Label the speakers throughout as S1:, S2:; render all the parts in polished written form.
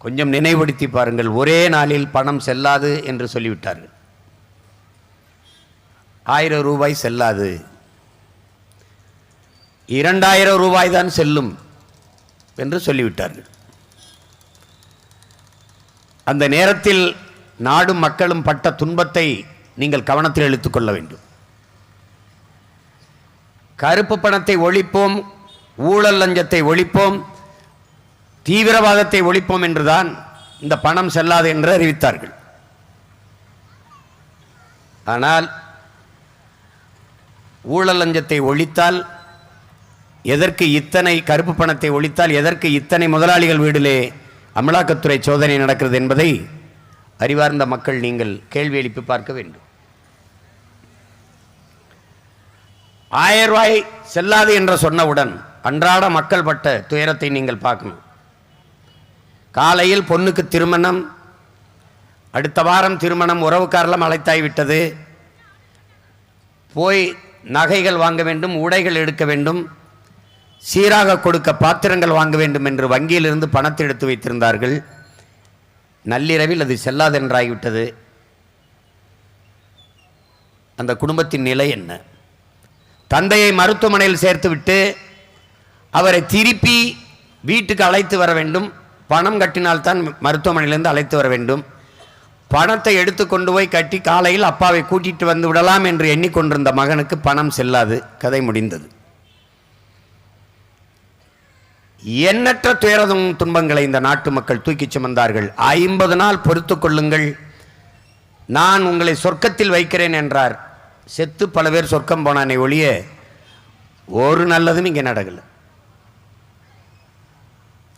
S1: கொஞ்சம் நினைவுபடுத்தி பாருங்கள். ஒரே நாளில் பணம் செல்லாது என்று சொல்லிவிட்டார்கள். 1000 ரூபாய் செல்லாது, 2000 ரூபாய் தான் செல்லும் என்று சொல்லிவிட்டார்கள். அந்த நேரத்தில் நாடும் மக்களும் பட்ட துன்பத்தை நீங்கள் கவனத்தில் எடுத்துக்கொள்ள வேண்டும். கருப்பு பணத்தை ஒழிப்போம், ஊழல் லஞ்சத்தை ஒழிப்போம், தீவிரவாதத்தை ஒழிப்போம் என்றுதான் இந்த பணம் செல்லாது என்று அறிவித்தார்கள். ஆனால் ஊழல் லஞ்சத்தை ஒழித்தால் எதற்கு இத்தனை, கருப்பு பணத்தை ஒழித்தால் எதற்கு இத்தனை முதலாளிகள் வீட்டிலே அமலாக்கத்துறை சோதனை நடக்கிறது என்பதை அறிவார்ந்த மக்கள் நீங்கள் கேள்வி எழுப்பி பார்க்க வேண்டும். 1000 ரூபாய் செல்லாது என்று சொன்னவுடன் அன்றாட மக்கள் பட்ட துயரத்தை நீங்கள் பார்க்கணும். காலையில் பொண்ணுக்கு திருமணம், அடுத்த வாரம் திருமணம், உறவுக்காரெல்லாம் அழைத்தாய்விட்டது, போய் நகைகள் வாங்க வேண்டும், உடைகள் எடுக்க வேண்டும், சீராக கொடுக்க பாத்திரங்கள் வாங்க வேண்டும் என்று வங்கியிலிருந்து பணத்தை எடுத்து வைத்திருந்தார்கள். நள்ளிரவில் அது செல்லாதென்றாகிவிட்டது. அந்த குடும்பத்தின் நிலை என்ன? தந்தையை மருத்துவமனையில் சேர்த்துவிட்டு அவரை திருப்பி வீட்டுக்கு அழைத்து வர வேண்டும். பணம் கட்டினால்தான் மருத்துவமனையிலிருந்து அழைத்து வர வேண்டும். பணத்தை எடுத்து கொண்டு போய் கட்டி காலையில் அப்பாவை கூட்டிட்டு வந்து விடலாம் என்று எண்ணிக்கொண்டிருந்த மகனுக்கு பணம் செல்லாது. கதை முடிந்தது. எண்ணற்ற துயரதும் துன்பங்களை இந்த நாட்டு மக்கள் தூக்கி சுமந்தார்கள். 50 நாள் பொறுத்து கொள்ளுங்கள், நான் உங்களை சொர்க்கத்தில் வைக்கிறேன் என்றார். செத்து பல பேர் சொர்க்கம் போனானே ஒழிய ஒரு நல்லதும் இங்கே நடக்கல.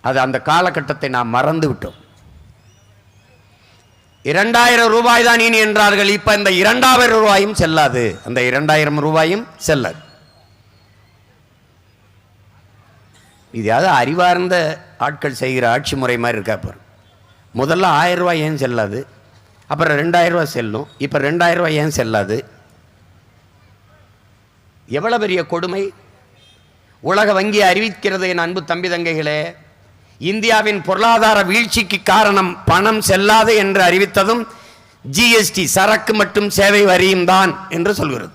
S1: அது அந்த காலகட்டத்தை நாம் மறந்து விட்டோம். 2000 ரூபாய் தான் இனி என்றார்கள். இப்ப இந்த 2000 ரூபாயும் செல்லாது, அந்த 2000 ரூபாயும் செல்லாது. இதாவது அறிவார்ந்த ஆட்கள் செய்கிற ஆட்சி முறை மாதிரி இருக்கா பாரு. முதல்ல 1000 ரூபாய் ஏன் செல்லாது, அப்புறம் 2000 ரூபாய் செல்லும், இப்போ 2000 ரூபாய் ஏன் செல்லாது? எவ்வளவு பெரிய கொடுமை! உலக வங்கி அறிவிக்கிறது, என் அன்பு தம்பி தங்கைகளே, இந்தியாவின் பொருளாதார வீழ்ச்சிக்கு காரணம் பணம் செல்லாது என்று அறிவித்ததும் ஜிஎஸ்டி, சரக்கு மற்றும் சேவை வரியும் தான் என்று சொல்கிறது.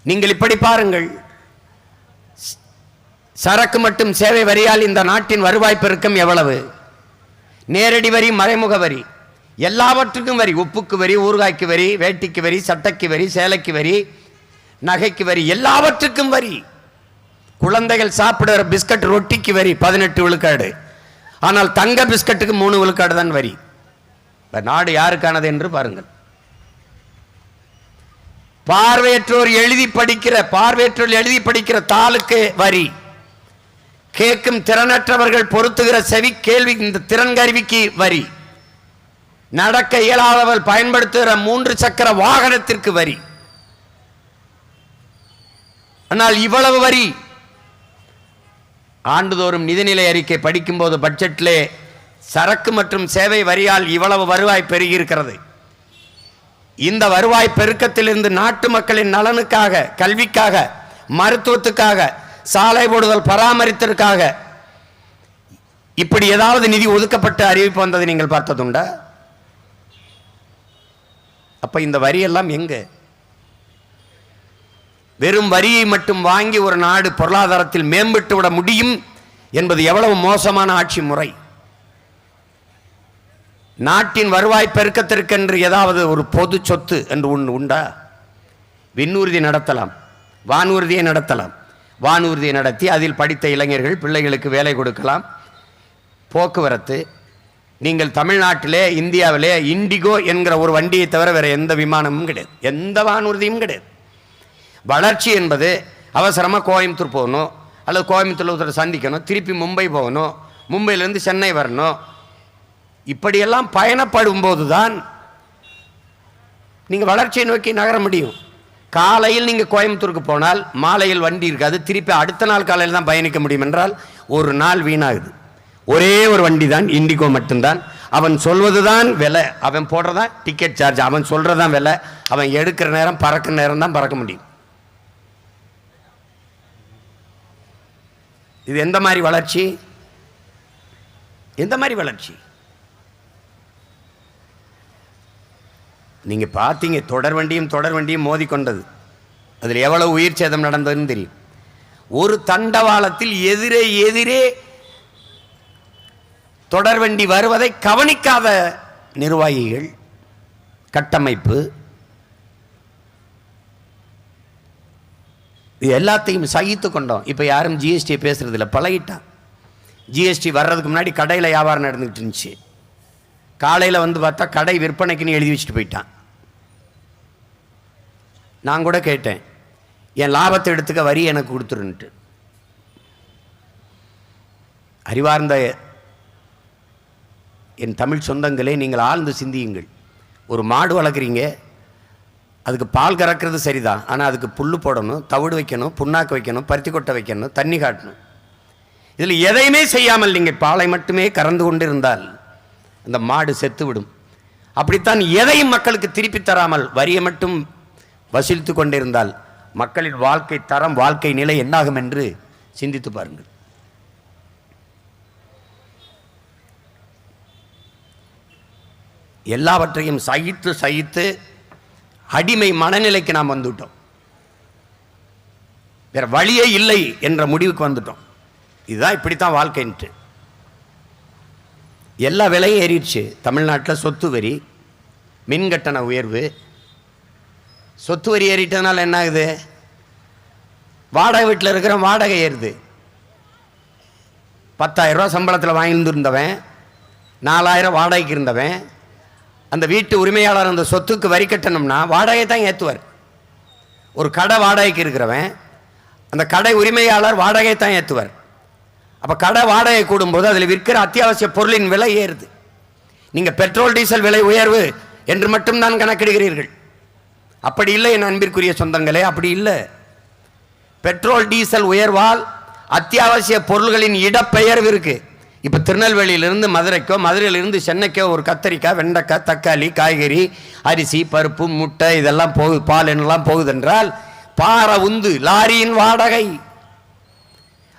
S1: நீங்கள் இப்படி பாருங்கள், சரக்கு மற்றும் சேவை வரியால் இந்த நாட்டின் வருவாய் பெருக்கம் எவ்வளவு? நேரடி வரி, மறைமுக வரி, எல்லாவற்றுக்கும் வரி. உப்புக்கு வரி, ஊறுகாய்க்கு வரி, வேட்டிக்கு வரி, சட்டைக்கு வரி, சேலைக்கு வரி, நகைக்கு வரி, எல்லாவற்றுக்கும் வரி. குழந்தைகள் சாப்பிடுற பிஸ்கட், ரொட்டிக்கு வரி 18 விழுக்காடு. ஆனால் தங்க பிஸ்கட்டுக்கு 3 விழுக்காடு தான் வரி. நாடு யாருக்கானது என்று பாருங்கள். பார்வையற்றோர் எழுதி படிக்கிற தாளுக்கு வரி, கேட்கும் திறனற்றவர்கள் பொருத்துகிற செவி கேள்வி இந்த திறன் கருவிக்கு வரி, நடக்க இயலாதவர்கள் பயன்படுத்துகிற 3 சக்கர வாகனத்திற்கு வரி. ஆனால் இவ்வளவு வரி ஆண்டுதோறும் நிதிநிலை அறிக்கை படிக்கும் போது பட்ஜெட்டிலே சரக்கு மற்றும் சேவை வரியால் இவ்வளவு வருவாய் பெருகியிருக்கிறது. இந்த வருவாய் பெருக்கத்திலிருந்து நாட்டு மக்களின் நலனுக்காக, கல்விக்காக, மருத்துவத்துக்காக, சாலை போடுதல், பராமரித்தற்காக இப்படி ஏதாவது நிதி ஒதுக்கப்பட்டு அறிவிப்பு வந்ததை நீங்கள் பார்த்ததுண்டா? அப்ப இந்த வரியெல்லாம் எங்க? வெறும் வரியை மட்டும் வாங்கி ஒரு நாடு பொருளாதாரத்தில் மேம்பட்டு விட முடியும் என்பது எவ்வளவு மோசமான ஆட்சி முறை! நாட்டின் வருவாய் பெருக்கத்திற்கென்று ஏதாவது ஒரு பொது சொத்து என்று ஒன்று உண்டா? விண்ணூர்தி நடத்தலாம், வானூர்தியை நடத்தலாம். வானூர்தியை நடத்தி அதில் படித்த இளைஞர்கள், பிள்ளைகளுக்கு வேலை கொடுக்கலாம். போக்குவரத்து, நீங்கள் தமிழ்நாட்டிலே, இந்தியாவிலே இண்டிகோ என்கிற ஒரு வண்டியை தவிர வேறு எந்த விமானமும் கிடையாது, எந்த வானூர்தியும் கிடையாது. வளர்ச்சி என்பது அவசரமாக கோயம்புத்தூர் போகணும், அல்லது கோயம்புத்தூரில் ஒருத்தர் சந்திக்கணும், திருப்பி மும்பை போகணும், மும்பையிலேருந்து சென்னை வரணும். இப்படியெல்லாம் பயணப்படும் போது தான் நீங்கள் வளர்ச்சியை நோக்கி நகர முடியும். காலையில் நீங்கள் கோயம்புத்தூருக்கு போனால் மாலையில் வண்டி இருக்காது, திருப்பி அடுத்த நாள் காலையில் தான் பயணிக்க முடியும் என்றால் ஒரு நாள் வீணாகுது. ஒரே ஒரு வண்டி தான், இண்டிகோ மட்டும்தான். அவன் சொல்வது தான் விலை, அவன் போடுறதா டிக்கெட் சார்ஜ், அவன் சொல்கிறதான் விலை, அவன் எடுக்கிற நேரம், பறக்கிற நேரம் தான் பறக்க முடியும். இது எந்த மாதிரி வளர்ச்சி? எந்த மாதிரி வளர்ச்சி? நீங்க பார்த்தீங்க, தொடர் வண்டியும் மோதிக்கொண்டது. அதில் எவ்வளவு உயிர் சேதம் நடந்ததுன்னு தெரியும். ஒரு தண்டவாளத்தில் எதிரே தொடர்வண்டி வருவதை கவனிக்காத நிர்வாகிகள், கட்டமைப்பு, இது எல்லாத்தையும் சகித்து கொண்டோம். இப்போ யாரும் ஜிஎஸ்டியை பேசுறதில்ல, பழகிட்டான். ஜிஎஸ்டி வர்றதுக்கு முன்னாடி கடையில் வியாபாரம் நடந்துகிட்டு இருந்துச்சு. காலையில் வந்து பார்த்தா கடை விற்பனைக்குன்னு எழுதி வச்சுட்டு போயிட்டான். நான் கூட கேட்டேன், என் லாபத்தை எடுத்துக்க வரி எனக்கு கொடுத்துருன்ட்டு. அறிவார்ந்த என் தமிழ் சொந்தங்களே, நீங்கள் ஆழ்ந்து சிந்தியுங்கள். ஒரு மாடு வளர்க்குறீங்க, அதுக்கு பால் கறக்கிறது சரிதான். ஆனால் அதுக்கு புல் போடணும், தவிடு வைக்கணும், புண்ணாக்கு வைக்கணும், பருத்தி கொட்டை வைக்கணும், தண்ணி காட்டணும். இதில் எதையுமே செய்யாமல் நீங்கள் பாலை மட்டுமே கறந்து கொண்டு இருந்தால் அந்த மாடு செத்து விடும். அப்படித்தான் எதையும் மக்களுக்கு திருப்பி தராமல் வரியை மட்டும் வசூலித்து கொண்டிருந்தால் மக்களின் வாழ்க்கை தரம், வாழ்க்கை நிலை என்னாகும் என்று சிந்தித்து பாருங்கள். எல்லாவற்றையும் சகித்து அடிமை மனநிலைக்கு நாம் வந்துவிட்டோம். வேற வழியே இல்லை என்ற முடிவுக்கு வந்துட்டோம். இதுதான், இப்படித்தான் வாழ்க்கைன்ட்டு. எல்லா விலையும் ஏறிடுச்சு. தமிழ்நாட்டில் சொத்து வரி, மின் கட்டண உயர்வு. சொத்து வரி ஏறிட்டதுனால என்ன ஆகுது? வாடகை வீட்டில் இருக்கிற வாடகை ஏறுது. 10,000 ரூபா சம்பளத்தில் வாங்கியிருந்துருந்தவன் 4,000 வாடகைக்கு இருந்தவன், அந்த வீட்டு உரிமையாளர் அந்த சொத்துக்கு வரி கட்டணும்னா வாடகை தான் ஏற்றுவார். ஒரு கடை வாடகைக்கு இருக்கிறவன் அந்த கடை உரிமையாளர் வாடகை தான் ஏற்றுவார். அப்போ கடை வாடகை கூடும்போது அதில் விற்கிற அத்தியாவசிய பொருளின் விலை ஏறுது. நீங்கள் பெட்ரோல் டீசல் விலை உயர்வு என்று மட்டும்தான் கணக்கிடுகிறீர்கள். அப்படி இல்லை என் அன்பிற்குரிய சொந்தங்களே, அப்படி இல்லை. பெட்ரோல் டீசல் உயர்வால் அத்தியாவசிய பொருள்களின் இடப்பெயர்வு இருக்கு. இப்போ திருநெல்வேலியிலிருந்து மதுரைக்கோ, மதுரையிலிருந்து சென்னைக்கோ ஒரு கத்தரிக்காய், வெண்டைக்காய், தக்காளி, காய்கறி, அரிசி, பருப்பு, முட்டை இதெல்லாம் போகுது, பால் என்னெல்லாம் போகுது என்றால் பாறை உந்து லாரியின் வாடகை.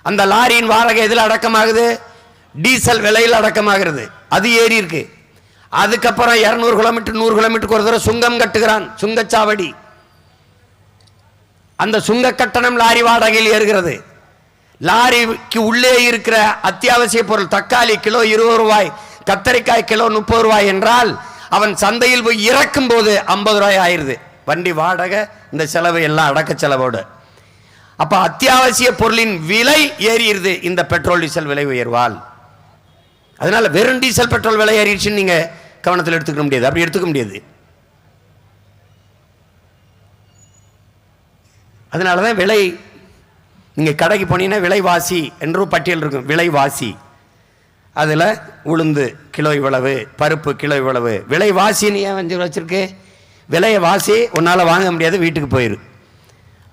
S1: அந்த லாரியின் வாடகை எதில் அடக்கமாகுது? டீசல் விலையில் அடக்கமாகிறது. அது ஏறி இருக்கு. அதுக்கப்புறம் 200 கிலோமீட்டர் 100 கிலோமீட்டருக்கு ஒரு தடவை சுங்கம் கட்டுகிறான், சுங்கச்சாவடி. அந்த சுங்க கட்டணம் லாரி வாடகையில் ஏறுகிறது. லாரிக்கு உள்ளே இருக்கிற அத்தியாவசிய பொருள் தக்காளி கிலோ 20 ரூபாய், கத்தரிக்காய் கிலோ 30 ரூபாய் என்றால் அவன் சந்தையில் போய் இறக்கும் போது 50 ரூபாய் ஆயிருது. வண்டி வாடகை, இந்த செலவு எல்லாம் அடக்க செலவோடு. அப்ப அத்தியாவசிய பொருளின் விலை ஏறிடுது இந்த பெட்ரோல் டீசல் விலை உயர்வால். அதனால வெறும் டீசல் பெட்ரோல் விலை ஏறிடுச்சுன்னு நீங்க கவனத்தில் எடுத்துக்க முடியாது. அப்படி எடுத்துக்க முடியாது. அதனாலதான் விலை, நீங்க கடைக்கு போனீங்கன்னா விலைவாசி என்று பட்டியல் இருக்கும். விலைவாசி, அதுல உளுந்து கிலோ இவ்வளவு, பருப்பு கிலோ இவ்வளவு. விலைவாசின்னு ஏன் வச்சிருக்கு? விலையை வாசி உன்னால வாங்க முடியாது, வீட்டுக்கு போயிரு.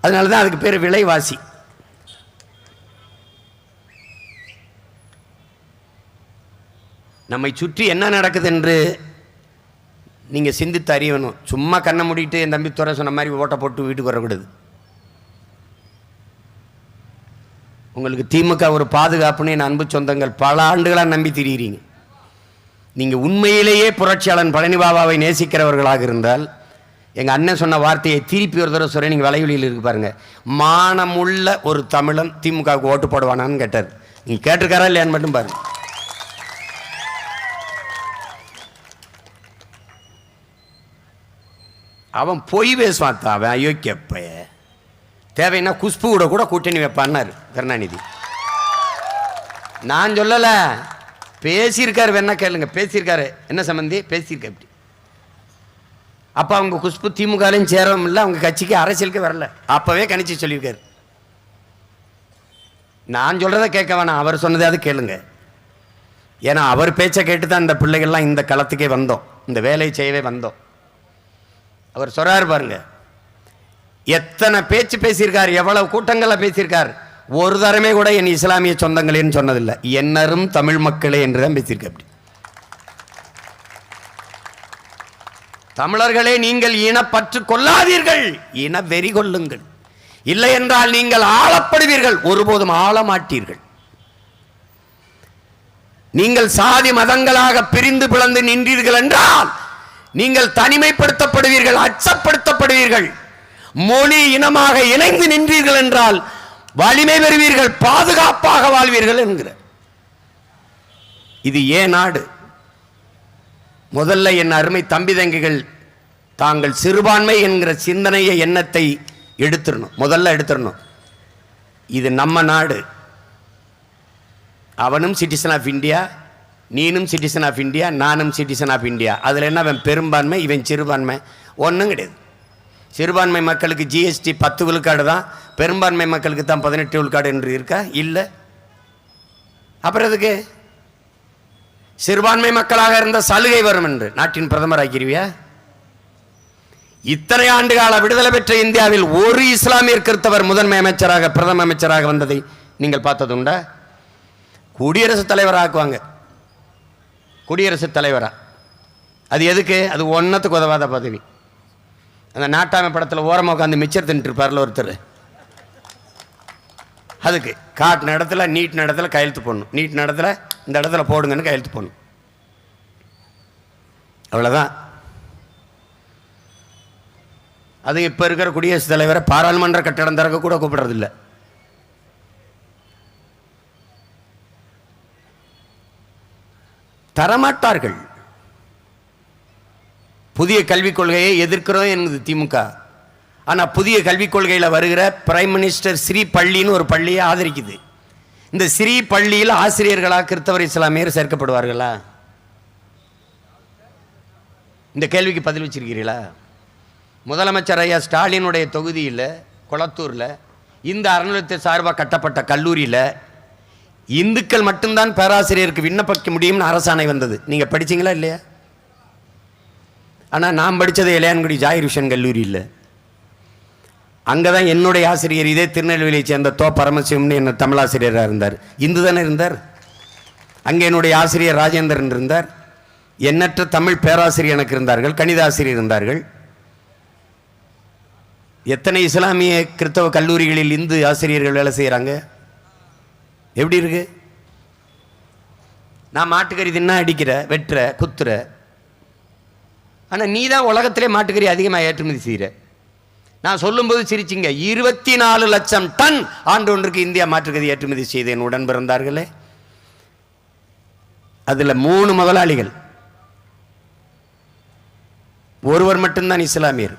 S1: அதனாலதான் அதுக்கு பேர் விலைவாசி. நம்மை சுற்றி என்ன நடக்குது என்று நீங்க சிந்தித்து அறியணும். சும்மா கண்ணை மூடிட்டு என் தம்பி துறை சொன்ன மாதிரி ஓட்ட போட்டு வீட்டுக்கு வரக்கூடாது. உங்களுக்கு திமுக ஒரு பாதுகாப்புன்னு என் அன்பு சொந்தங்கள் பல ஆண்டுகளாக நம்பி திரிகிறீங்க. நீங்கள் உண்மையிலேயே புரட்சியாளன் பழனி பாபாவை நேசிக்கிறவர்களாக இருந்தால் எங்கள் அண்ணன் சொன்ன வார்த்தையை திருப்பி ஒரு தடவை சொல்ல. நீங்கள் வலைவெளியில் இருக்கு பாருங்க. மானமுள்ள ஒரு தமிழன் திமுகவுக்கு ஓட்டு போடுவானான்னு கேட்டார். நீங்கள் கேட்டிருக்காரா இல்லையான்னு மட்டும் பாருங்க. அவன் பொய் பேசுவான். அவன் அயோக்கியப்பைய தேவைன்னா குஷ்பு கூட கூட்டணி வைப்பான்னாரு கருணாநிதி. நான் சொல்லலை, பேசியிருக்காரு. வேணா கேளுங்க, பேசியிருக்காரு. என்ன சம்பந்தி பேசியிருக்க இப்படி. அப்போ அவங்க குஷ்பு திமுகலையும் சேரவும் இல்லை, அவங்க கட்சிக்கு அரசியலுக்கு வரல. அப்போவே கணிச்சு சொல்லியிருக்காரு. நான் சொல்கிறத கேட்க வேணாம், அவர் சொன்னதாவது கேளுங்க. ஏன்னா அவர் பேச்சை கேட்டு தான் இந்த பிள்ளைகள்லாம் இந்த களத்துக்கே வந்தோம், இந்த வேலையை செய்யவே வந்தோம். அவர் சொல்றாரு பாருங்க, எத்தனை பேச்சு பேசியிருக்கார், எவ்வளவு கூட்டங்களில் பேசியிருக்கார். ஒரு தரமே கூட என் இஸ்லாமிய சொந்தங்களேன்னு சொன்னதில்லை, என்னரும் தமிழ் மக்களே என்றுதான் பேசியிருக்க. அப்படி தமிழர்களே, நீங்கள் இனப்பற்று கொள்ளாதீர்கள், இன வெறி கொள்ளுங்கள். இல்லை என்றால் நீங்கள் ஆளப்படுவீர்கள், ஒருபோதும் ஆள மாட்டீர்கள். நீங்கள் சாதி மதங்களாக பிரிந்து பிளந்து நின்றீர்கள் என்றால் நீங்கள் தனிமைப்படுத்தப்படுவீர்கள், அச்சப்படுத்தப்படுவீர்கள். மொழி இனமாக இணைந்து நின்றீர்கள் என்றால் வலிமை பெறுவீர்கள், பாதுகாப்பாக வாழ்வீர்கள் என்கிற. இது ஏன் நாடு? முதல்ல என் அருமை தம்பி தங்கிகள் தாங்கள் சிறுபான்மை என்கிற சிந்தனையை எண்ணத்தை எடுத்துடணும், முதல்ல எடுத்துடணும். இது நம்ம நாடு. அவனும் சிட்டிசன் ஆஃப் இந்தியா, நீனும் சிட்டிசன் ஆஃப் இந்தியா, நானும் சிட்டிசன் ஆஃப் இந்தியா. அதில் என்ன, அவன் பெரும்பான்மை இவன் சிறுபான்மை? ஒன்றும் கிடையாது. சிறுபான்மை மக்களுக்கு ஜிஎஸ்டி 10 விழுக்காடு தான், பெரும்பான்மை மக்களுக்கு தான் 18 விழுக்காடு என்று இருக்கா? இல்லை. அப்புறம் எதுக்கு சிறுபான்மை மக்களாக இருந்த சலுகை வரும் என்று நாட்டின் பிரதமர் ஆக்கிருவியா? இத்தனை ஆண்டு கால விடுதலை பெற்ற இந்தியாவில் ஒரு இஸ்லாமிய கிறிஸ்தவர் முதன்மை அமைச்சராக பிரதம அமைச்சராக வந்ததை நீங்கள் பார்த்ததுண்டா? குடியரசுத் தலைவராக ஆக்குவாங்க, குடியரசுத் தலைவரா. அது எதுக்கு? அது ஒன்னத்துக்கு உதவாத பதவி. அந்த நாட்டாமை படத்தில் ஓரமாக உட்காந்து மிச்சர் தின்ட்டு இருப்பார்ல ஒருத்தர், அதுக்கு காட்டின இடத்துல நீட்டின இடத்துல கையெழுத்து போடணும், நீட்டின இடத்துல இந்த இடத்துல போடுங்கன்னு கையெழுத்து போடணும், அவ்வளோதான். அது இப்போ இருக்கிற குடியரசுத் தலைவரை பாராளுமன்ற கட்டடம் திறக்க கூட கூப்பிடுறதில்லை. தரமாட்டார்கள். புதிய கல்விக் கொள்கையை எதிர்க்கிறோம் என்பது திமுக. ஆனால் புதிய கல்விக் கொள்கையில் வருகிற பிரைம் மினிஸ்டர் ஸ்ரீ பள்ளின்னு ஒரு பள்ளியை ஆதரிக்குது. இந்த ஸ்ரீ பள்ளியில் ஆசிரியர்களாக கிறிஸ்தவர் இஸ்லாமியர் சேர்க்கப்படுவார்களா? இந்த கேள்விக்கு பதில் வச்சிருக்கிறீர்களா? முதலமைச்சர் ஐயா ஸ்டாலினுடைய தொகுதியில் கொளத்தூரில் இந்த அறநிலையத்தை சார்பாக கட்டப்பட்ட கல்லூரியில் இந்துக்கள் மட்டும்தான் பேராசிரியருக்கு விண்ணப்பிக்க முடியும்னு அரசாணை வந்தது. நீங்கள் படிச்சிங்களா இல்லையா? ஆனால் நான் படித்தது இளையான்குடி ஜாயிர் விஷன் கல்லூரி இல்லை. அங்கே தான் என்னுடைய ஆசிரியர் இதே திருநெல்வேலியை சேர்ந்த தோ பரமசிவம்னு என்ன தமிழாசிரியராக இருந்தார். இந்து தானே இருந்தார். அங்கே என்னுடைய ஆசிரியர் ராஜேந்திரன் இருந்தார். எண்ணற்ற தமிழ் பேராசிரியர் எனக்கு இருந்தார்கள், கணித ஆசிரியர் இருந்தார்கள். எத்தனை இஸ்லாமிய கிறிஸ்தவ கல்லூரிகளில் இந்து ஆசிரியர்கள் வேலை செய்கிறாங்க? எப்படி இருக்கு? நான் மாட்டுக்கறி தின்னா அடிக்கிற, வெட்டுற, குத்துற. ஆனால் நீ தான் உலகத்திலே மாட்டுக்கறி அதிகமாக ஏற்றுமதி செய்கிற. நான் சொல்லும்போது சிரிச்சிங்க. 24 லட்சம் டன் ஆண்டு ஒன்றுக்கு இந்தியா மாற்றுக்கறி ஏற்றுமதி செய்து என் உடன் பிறந்தார்களே. அதில் 3 முதலாளிகள், ஒருவர் மட்டும்தான் இஸ்லாமியர்,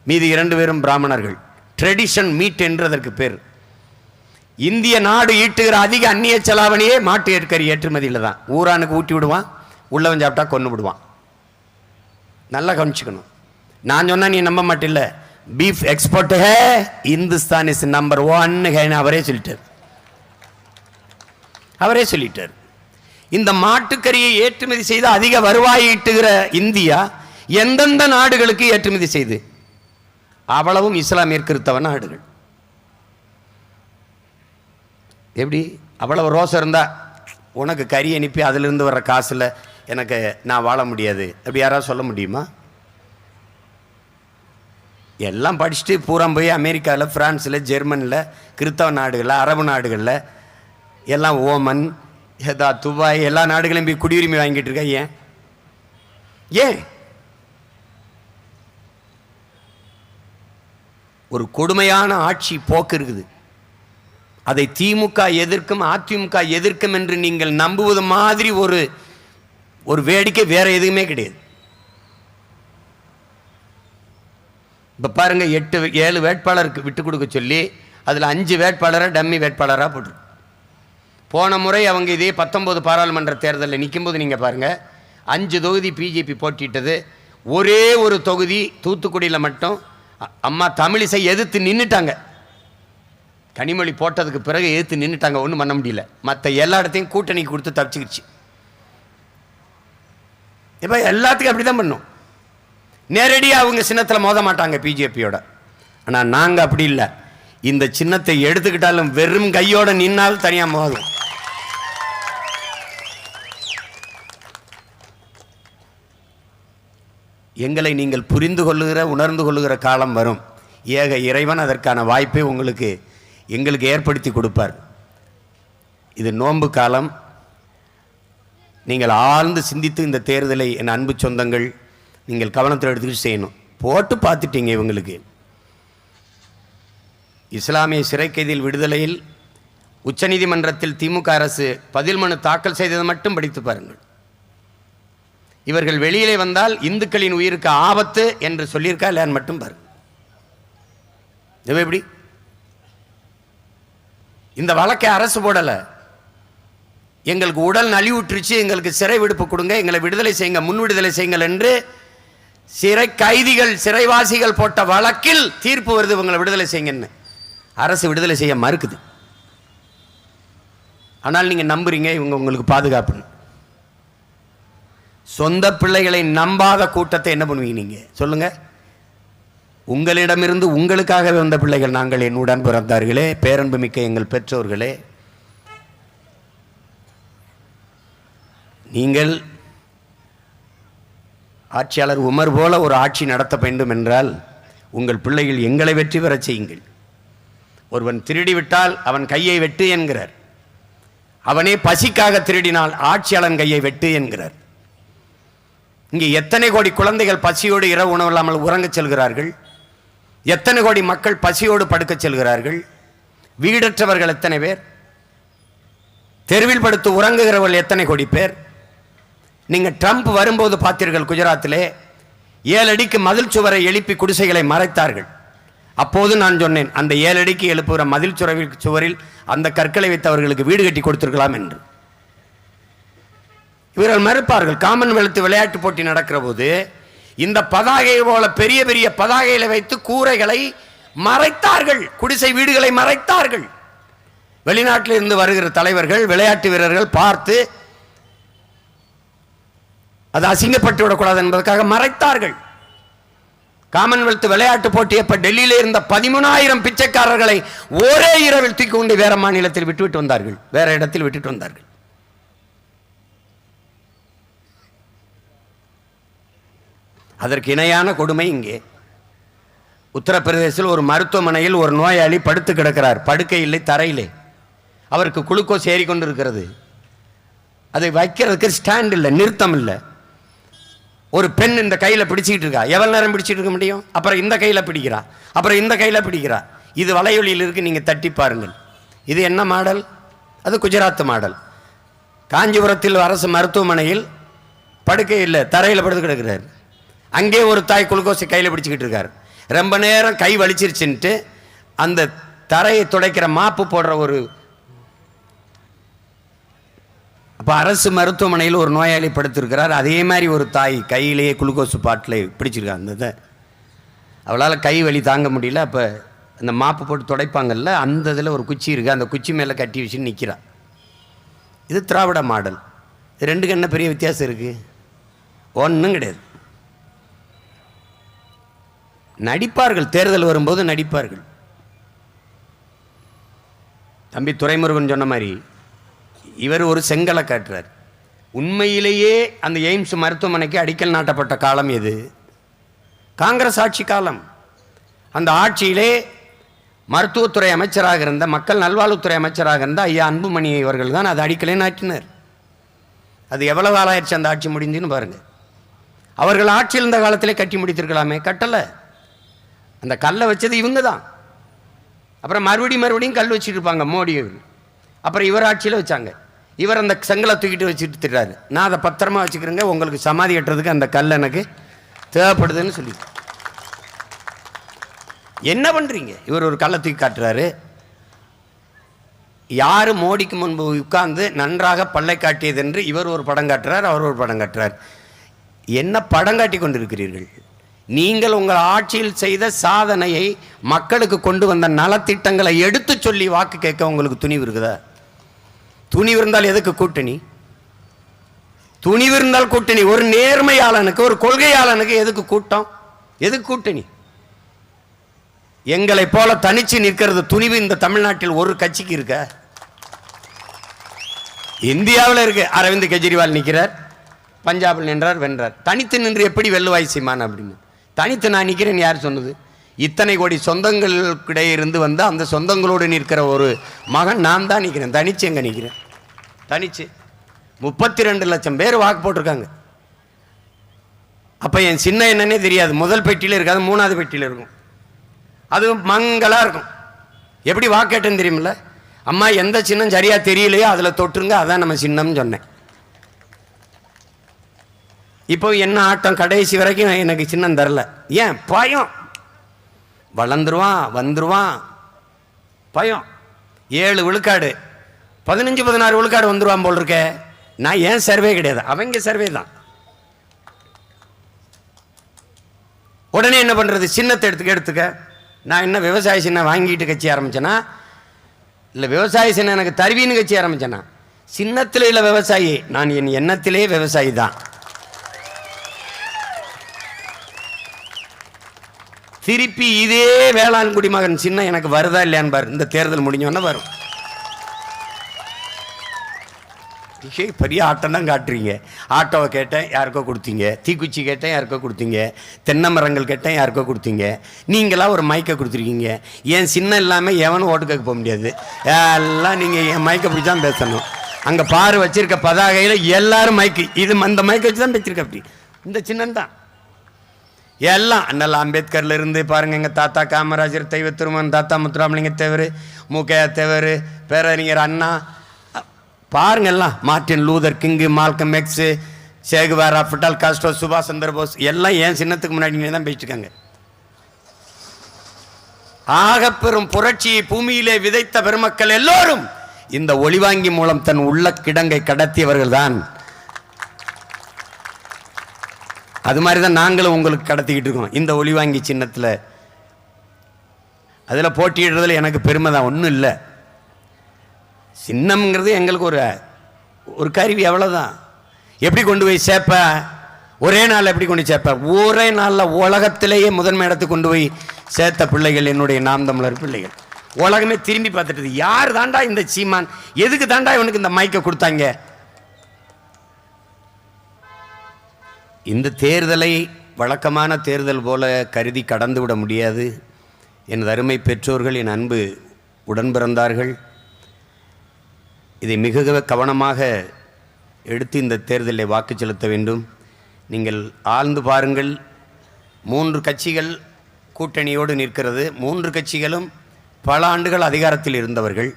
S1: மீதி 2 பேரும் பிராமணர்கள். ட்ரெடிஷன் மீட் என்று அதற்கு பேர். இந்திய நாடு ஈட்டுகிற அதிக அந்நிய செலாவணியே மாட்டு ஏற்கறி ஏற்றுமதியில் தான். ஊரானுக்கு ஊட்டி விடுவான், உள்ளவன் சாப்பிட்டா கொண்டு விடுவான். நல்லா கவனிச்சுக்கணும். நான் சொன்னா நீ நம்ப மாட்டில்ல. பீஃப் எக்ஸ்போர்ட் ஹே இந்துஸ்தான் இஸ் நம்பர் 1 ஹேன்னு அவரே சொல்லிட்டார். இந்த மாட்டுக்கறியை ஏற்றுமதி செய்து அதிக வருவாய் ஈட்டுகிற இந்தியா எந்தெந்த நாடுகளுக்கு ஏற்றுமதி செய்து? அவ்வளவும் இஸ்லாமியர் கிறிஸ்தவ நாடுகள். எப்படி? அவ்வளவு ரோசம் இருந்தா உனக்கு கறி அனுப்பி அதிலிருந்து வர்ற காசில் எனக்கு நான் வாழ முடியாது அப்படி யாராவது சொல்ல முடியுமா? எல்லாம் படிச்சுட்டு பூரா போய் அமெரிக்காவில், ஃப்ரான்ஸில், ஜெர்மனியில், கிறிஸ்தவ நாடுகளில், அரபு நாடுகளில், எல்லாம் ஓமன், துபாய், எல்லா நாடுகளையும் போய் குடியுரிமை வாங்கிட்டு இருக்க. ஏன்? ஒரு கொடுமையான ஆட்சி போக்கு இருக்குது. அதை திமுக எதிர்க்கும், அதிமுக எதிர்க்கும் என்று நீங்கள் நம்புவது மாதிரி ஒரு வேடிக்கை வேற எதுவுமே கிடையாது. இப்போ பாருங்க, 7 வேட்பாளருக்கு விட்டு கொடுக்க சொல்லி அதில் 5 வேட்பாளரை டம்மி வேட்பாளராக போட்டு. போன முறை அவங்க இதே 19 பாராளுமன்ற தேர்தலில் நிற்கும்போது நீங்கள் பாருங்கள், 5 தொகுதி பிஜேபி போட்டிட்டது. ஒரே ஒரு தொகுதி தூத்துக்குடியில் மட்டும் அம்மா தமிழிசை எதிர்த்து நின்றுட்டாங்க. கனிமொழி போட்டதுக்கு பிறகு எதிர்த்து நின்றுட்டாங்க, ஒன்றும் பண்ண முடியல. மற்ற எல்லா இடத்தையும் கூட்டணி கொடுத்து தப்பிச்சுக்கிடுச்சு. இப்போ எல்லாத்துக்கும் அப்படி தான் பண்ணும். நேரடியாக அவங்க சின்னத்தில் மோத மாட்டாங்க பிஜேபியோட. ஆனால் நாங்கள் அப்படி இல்லை. இந்த சின்னத்தை எடுத்துக்கிட்டாலும் வெறும் கையோட நின்னால் தனியாக மோதும். எங்களை நீங்கள் புரிந்து கொள்ளுகிற, உணர்ந்து கொள்ளுகிற காலம் வரும். ஏக இறைவன் அதற்கான வாய்ப்பை எங்களுக்கு ஏற்படுத்தி கொடுப்பார். இது நோன்பு காலம். நீங்கள் ஆழ்ந்து சிந்தித்து இந்த தேர்தலை என் அன்பு சொந்தங்கள் நீங்கள் கவனத்தில் எடுத்துக்கிட்டு செய்யணும். போட்டு பார்த்துட்டீங்க. இவங்களுக்கு இஸ்லாமிய சிறை கைதியில் விடுதலையில் உச்சநீதிமன்றத்தில் திமுக அரசு பதில் மனு தாக்கல் செய்ததை மட்டும் படித்து பாருங்கள். இவர்கள் வெளியிலே வந்தால் இந்துக்களின் உயிருக்கு ஆபத்து என்று சொல்லியிருக்கா இல்லையான்னு மட்டும் பாருங்கள். எப்படி இந்த வழக்கை அரசு போடல, எங்களுக்கு உடல் நலிவுற்றுச்சு, எங்களுக்கு சிறை விடுப்பு கொடுங்க, எங்களை விடுதலை செய்யுங்க, முன் விடுதலை செய்யுங்கள் என்று சிறை கைதிகள் சிறைவாசிகள் போட்ட வழக்கில் தீர்ப்பு வருது, இவங்களை விடுதலை செய்யுங்கன்னு. அரசு விடுதலை செய்ய மறுக்குது. ஆனால் நீங்க நம்புறீங்க இவங்க உங்களுக்கு பாதுகாப்புன்னு. சொந்த பிள்ளைகளை நம்பாத கூட்டத்தை என்ன பண்ணுவீங்க நீங்க சொல்லுங்க? உங்களிடமிருந்து உங்களுக்காக வந்த பிள்ளைகள் நாங்கள், என்னுடன் பிறந்தார்களே, பேரன்பு மிக்க எங்கள் பெற்றோர்களே. நீங்கள் ஆட்சியாளர் உமர் போல ஒரு ஆட்சி நடத்த வேண்டும் என்றால் உங்கள் பிள்ளைகள் எங்களை வெற்றி பெறச் செய்யுங்கள். ஒருவன் திருடிவிட்டால் அவன் கையை வெட்டு என்கிறார். அவனே பசிக்காக திருடினால் ஆட்சியாளன் கையை வெட்டு என்கிறார். இங்கே எத்தனை கோடி குழந்தைகள் பசியோடு இரவு உணவு இல்லாமல் உறங்கச் செல்கிறார்கள்? எத்தனை கோடி மக்கள் பசியோடு படுக்கச் செல்கிறார்கள்? வீடற்றவர்கள் எத்தனை பேர்? தெருவில் படுத்து உறங்குகிறவர்கள் எத்தனை கோடி பேர்? நீங்க ட்ரம்ப் வரும்போது பார்த்தீர்கள், குஜராத்திலே 7 அடிக்கு மதில் சுவரை எழுப்பி குடிசைகளை மறைத்தார்கள். அப்போது நான் சொன்னேன், அந்த 7 அடிக்கு எழுப்புகிற மதில் சுவரில் அந்த கற்களை வைத்து அவர்களுக்கு வீடு கட்டி கொடுத்திருக்கலாம் என்று. இவர்கள் மறுப்பார்கள். காமன்வெல்த் விளையாட்டு போட்டி நடக்கிற போது இந்த பதாகை போல பெரிய பெரிய பதாகைகளை வைத்து கூரைகளை மறைத்தார்கள், குடிசை வீடுகளை மறைத்தார்கள். வெளிநாட்டில் இருந்து வருகிற தலைவர்கள், விளையாட்டு வீரர்கள் பார்த்து அது அசிங்கப்பட்டு விடக்கூடாது என்பதற்காக மறைத்தார்கள். காமன்வெல்த் விளையாட்டு போட்டி அப்ப டெல்லியில இருந்த 13,000 பிச்சைக்காரர்களை ஒரே இரவில் தூக்கி கொண்டு வேற மாநிலத்தில் விட்டுவிட்டு வந்தார்கள், வேற இடத்தில் விட்டுட்டு வந்தார்கள். அதற்கு இணையான கொடுமை இங்கே உத்தரப்பிரதேசத்தில் ஒரு மருத்துவமனையில் ஒரு நோயாளி படுத்து கிடக்கிறார். படுக்கை இல்லை, தரையிலே. அவருக்கு குளுக்கோஸ் ஏறி கொண்டு இருக்கிறது. அதை வைக்கிறதுக்கு ஸ்டாண்ட் இல்லை, நிறுத்தம் இல்லை. ஒரு பெண் இந்த கையில பிடிச்சிட்டு இருக்கா. எவ்வளவு நேரம் பிடிச்சிட்டு இருக்க முடியும்? அப்புறம் இந்த கையில பிடிக்கிறா, அப்புறம் இந்த கையில பிடிக்கிறா. இது வலையொலியில் இருக்கு, நீங்க தட்டி பாருங்கள். இது என்ன மாடல்? அது குஜராத் மாடல். காஞ்சிபுரத்தில் அரசு மருத்துவமனையில் படுக்கை இல்லை, தரையில் படுத்து கிடக்கிறார். அங்கே ஒரு தாய் குளுக்கோஸை கையில் பிடிச்சிக்கிட்டு இருக்கார். ரொம்ப நேரம் கை வலிச்சிருச்சுன்ட்டு அந்த தரையை துடைக்கிற மாப்பு போடுற ஒரு அப்போ அரசு மருத்துவமனையில் ஒரு நோயாளி படுத்திருக்கிறார். அதே மாதிரி ஒரு தாய் கையிலேயே குளுக்கோஸ் பாட்டில் பிடிச்சிருக்கா. அந்த அவளால் கை வலி தாங்க முடியல. அப்போ அந்த மாப்பு போட்டு துடைப்பாங்கல்ல, அந்த இதில் ஒரு குச்சி இருக்குது, அந்த குச்சி மேலே கட்டி வச்சுன்னு நிற்கிறா. இது திராவிட மாடல். ரெண்டுக்கு என்ன பெரிய வித்தியாசம் இருக்குது? ஒன்றும் கிடையாது. நடிப்பார்கள், தேர்தல் வரும்போது நடிப்பார்கள். தம்பி துரைமுருகன் சொன்ன மாதிரி இவர் ஒரு செங்கலை காட்டுறார். உண்மையிலேயே அந்த எய்ம்ஸ் மருத்துவமனைக்கு அடிக்கல் நாட்டப்பட்ட காலம் எது? காங்கிரஸ் ஆட்சி காலம். அந்த ஆட்சியிலே மருத்துவத்துறை அமைச்சராக இருந்த, மக்கள் நல்வாழ்வுத்துறை அமைச்சராக இருந்த ஐயா அன்புமணி அவர்கள் தான் அது அடிக்கலே நாட்டினர். அது எவ்வளவு காலம் ஆயிடுச்சு அந்த ஆட்சி முடிஞ்சுன்னு பாருங்க. அவர்கள் ஆட்சியில் இருந்த காலத்திலே கட்டி முடித்திருக்கலாமே, கட்டலை. அந்த கல்லை வச்சது இவங்க தான். அப்புறம் மறுபடியும் கல் வச்சுட்டு இருப்பாங்க மோடி. அப்புறம் இவர் ஆட்சியில் வச்சாங்க. இவர் அந்த செங்கலை தூக்கிட்டு வச்சுட்டு திட்டாரு, நான் அதை பத்திரமா வச்சுக்கிறேங்க, உங்களுக்கு சமாதி கட்டுறதுக்கு அந்த கல் எனக்கு தேவைப்படுதுன்னு சொல்லி. என்ன பண்றீங்க? இவர் ஒரு கல்லை தூக்கி காட்டுறாரு. யாரு மோடிக்கு முன்பு உட்கார்ந்து நன்றாக பல்லை காட்டியது என்று இவர் ஒரு படம் காட்டுறார், அவர் ஒரு படம் காட்டுறார். என்ன படம் காட்டி கொண்டிருக்கிறீர்கள்? நீங்கள் உங்கள் ஆட்சியில் செய்த சாதனையை, மக்களுக்கு கொண்டு வந்த நலத்திட்டங்களை எடுத்து சொல்லி வாக்கு கேட்க உங்களுக்கு துணிவு இருக்குதா? துணிவு இருந்தால் எதுக்கு கூட்டணி? துணிவு இருந்தால் கூட்டணி. ஒரு நேர்மையாளனுக்கு, ஒரு கொள்கையாளனுக்கு எதுக்கு கூட்டம்? எதுக்கு கூட்டணி? எங்களை போல தனிச்சு நிற்கிறது துணிவு இந்த தமிழ்நாட்டில் ஒரு கட்சிக்கு இருக்க? இந்தியாவில் இருக்கு. அரவிந்த் கெஜ்ரிவால் நிற்கிறார், பஞ்சாபில் நின்றார், வென்றார். தனித்து நின்று எப்படி வெல்லுவாய் சீமான் அப்படின்னு. தனித்து நான் நிற்கிறேன் யார் சொன்னது? இத்தனை கோடி சொந்தங்களுக்கிடையே இருந்து வந்து அந்த சொந்தங்களோடு நிற்கிற ஒரு மகன் நான் தான் நிற்கிறேன். தனிச்சு எங்க நிற்கிறேன்? தனிச்சு 32 லட்சம் பேர் வாக்கு போட்டிருக்காங்க. அப்போ என் சின்ன என்னன்னே தெரியாது. முதல் பெட்டியில் இருக்காது, 3வது பெட்டியில் இருக்கும். அது மங்களாக இருக்கும். எப்படி வாக்கு கேட்டேன்னு தெரியுமில்ல? அம்மா எந்த சின்னம் சரியா தெரியலையோ அதில் தொட்டுருங்க, அதான் நம்ம சின்னம்னு சொன்னேன். இப்போ என்ன ஆட்டம், கடைசி வரைக்கும் எனக்கு சின்னம் தரல. ஏன்? பயம். வளர்ந்துருவான், வந்துருவான், பயம். 7 விழுக்காடு, 15-16 விழுக்காடு வந்துருவான் போல் இருக்க. நான் ஏன் சர்வே கிடையாது, அவங்க சர்வே தான். உடனே என்ன பண்றது? சின்னத்தை எடுத்துக்க. நான் என்ன விவசாய சின்னம் வாங்கிட்டு கட்சி ஆரம்பிச்சேனா, இல்லை விவசாய சின்னம் எனக்கு தருவின்னு கட்சி ஆரம்பிச்சேனா? சின்னத்தில் இல்லை விவசாயி, நான் என் எண்ணத்திலே விவசாயி தான். திருப்பி இதே வேளாண் குடிமகன் சின்னம் எனக்கு வருதா இல்லையான்னு பாரு. இந்த தேர்தல் முடிஞ்சோன்னா வரும். பெரிய ஆட்டம் தான் காட்டுறீங்க. ஆட்டோவை கேட்டேன், யாருக்கோ கொடுத்தீங்க. தீக்குச்சி கேட்டேன், யாருக்கோ கொடுத்தீங்க. தென்னை மரங்கள் கேட்டேன், யாருக்கோ கொடுத்தீங்க. நீங்களா ஒரு மைக்கை கொடுத்துருக்கீங்க. என் சின்னம் இல்லாமல் எவனும் ஓட்டு கேட்க போக முடியாது. எல்லாம் நீங்கள் என் மைக்கை பிடிச்சி தான் பேசணும். அங்கே பாரு வச்சிருக்க பதாகையில் எல்லாரும் மைக்கு, இது அந்த மைக்கை வச்சு தான் வச்சிருக்க. அப்படி இந்த சின்னம் தான் எல்லாம். அண்ணல் அம்பேத்கர்ல இருந்து பாருங்க, எங்கள் தாத்தா காமராஜர், தெய்வ திருமன், தாத்தா முத்துராமலிங்க தேவர், மூக்கையா தேவர், பேரறிஞர் அண்ணா, பாருங்க எல்லாம். Martin Luther king, Malcolm x, Che Guevara, Fidel Castro, சுபாஷ் சந்திர போஸ் எல்லாம் என் சின்னத்துக்கு முன்னாடி தான் பேசிட்டுருக்காங்க. ஆகப்பெரும் புரட்சியை பூமியிலே விதைத்த பெருமக்கள் எல்லோரும் இந்த ஒளிவாங்கி மூலம் தன் உள்ள கிடங்கை கடத்தியவர்கள் தான். அது மாதிரி தான் நாங்களும் உங்களுக்கு கடத்திக்கிட்டு இருக்கோம் இந்த ஒளிவாங்கி சின்னத்தில். அதில் போட்டியிடுறதுல எனக்கு பெருமை தான், ஒன்றும் இல்லை. சின்னம்ங்கிறது எங்களுக்கு ஒரு கருவி, அவ்வளோதான். எப்படி கொண்டு போய் சேர்ப்ப? ஒரே நாள் எப்படி கொண்டு சேர்ப்ப? ஒரே நாளில் உலகத்திலேயே முதன்மை இடத்துக்கு கொண்டு போய் சேர்த்த பிள்ளைகள் என்னுடைய நாம் தமிழர் பிள்ளைகள். உலகமே திரும்பி பார்த்துட்டு, யார் தாண்டா இந்த சீமான், எதுக்கு தாண்டா இவனுக்கு இந்த மைக்கை கொடுத்தாங்க? இந்த தேர்தலை வழக்கமான தேர்தல் போல கருதி கடந்து விட முடியாது. எனது அருமை பெற்றோர்கள், என் அன்பு உடன்பிறந்தார்கள், இதை மிக கவனமாக எடுத்து இந்த தேர்தலில் வாக்கு செலுத்த வேண்டும். நீங்கள் ஆழ்ந்து பாருங்கள். 3 கட்சிகள் கூட்டணியோடு நிற்கிறது. 3 கட்சிகளும் பல ஆண்டுகள் அதிகாரத்தில் இருந்தவர்கள்,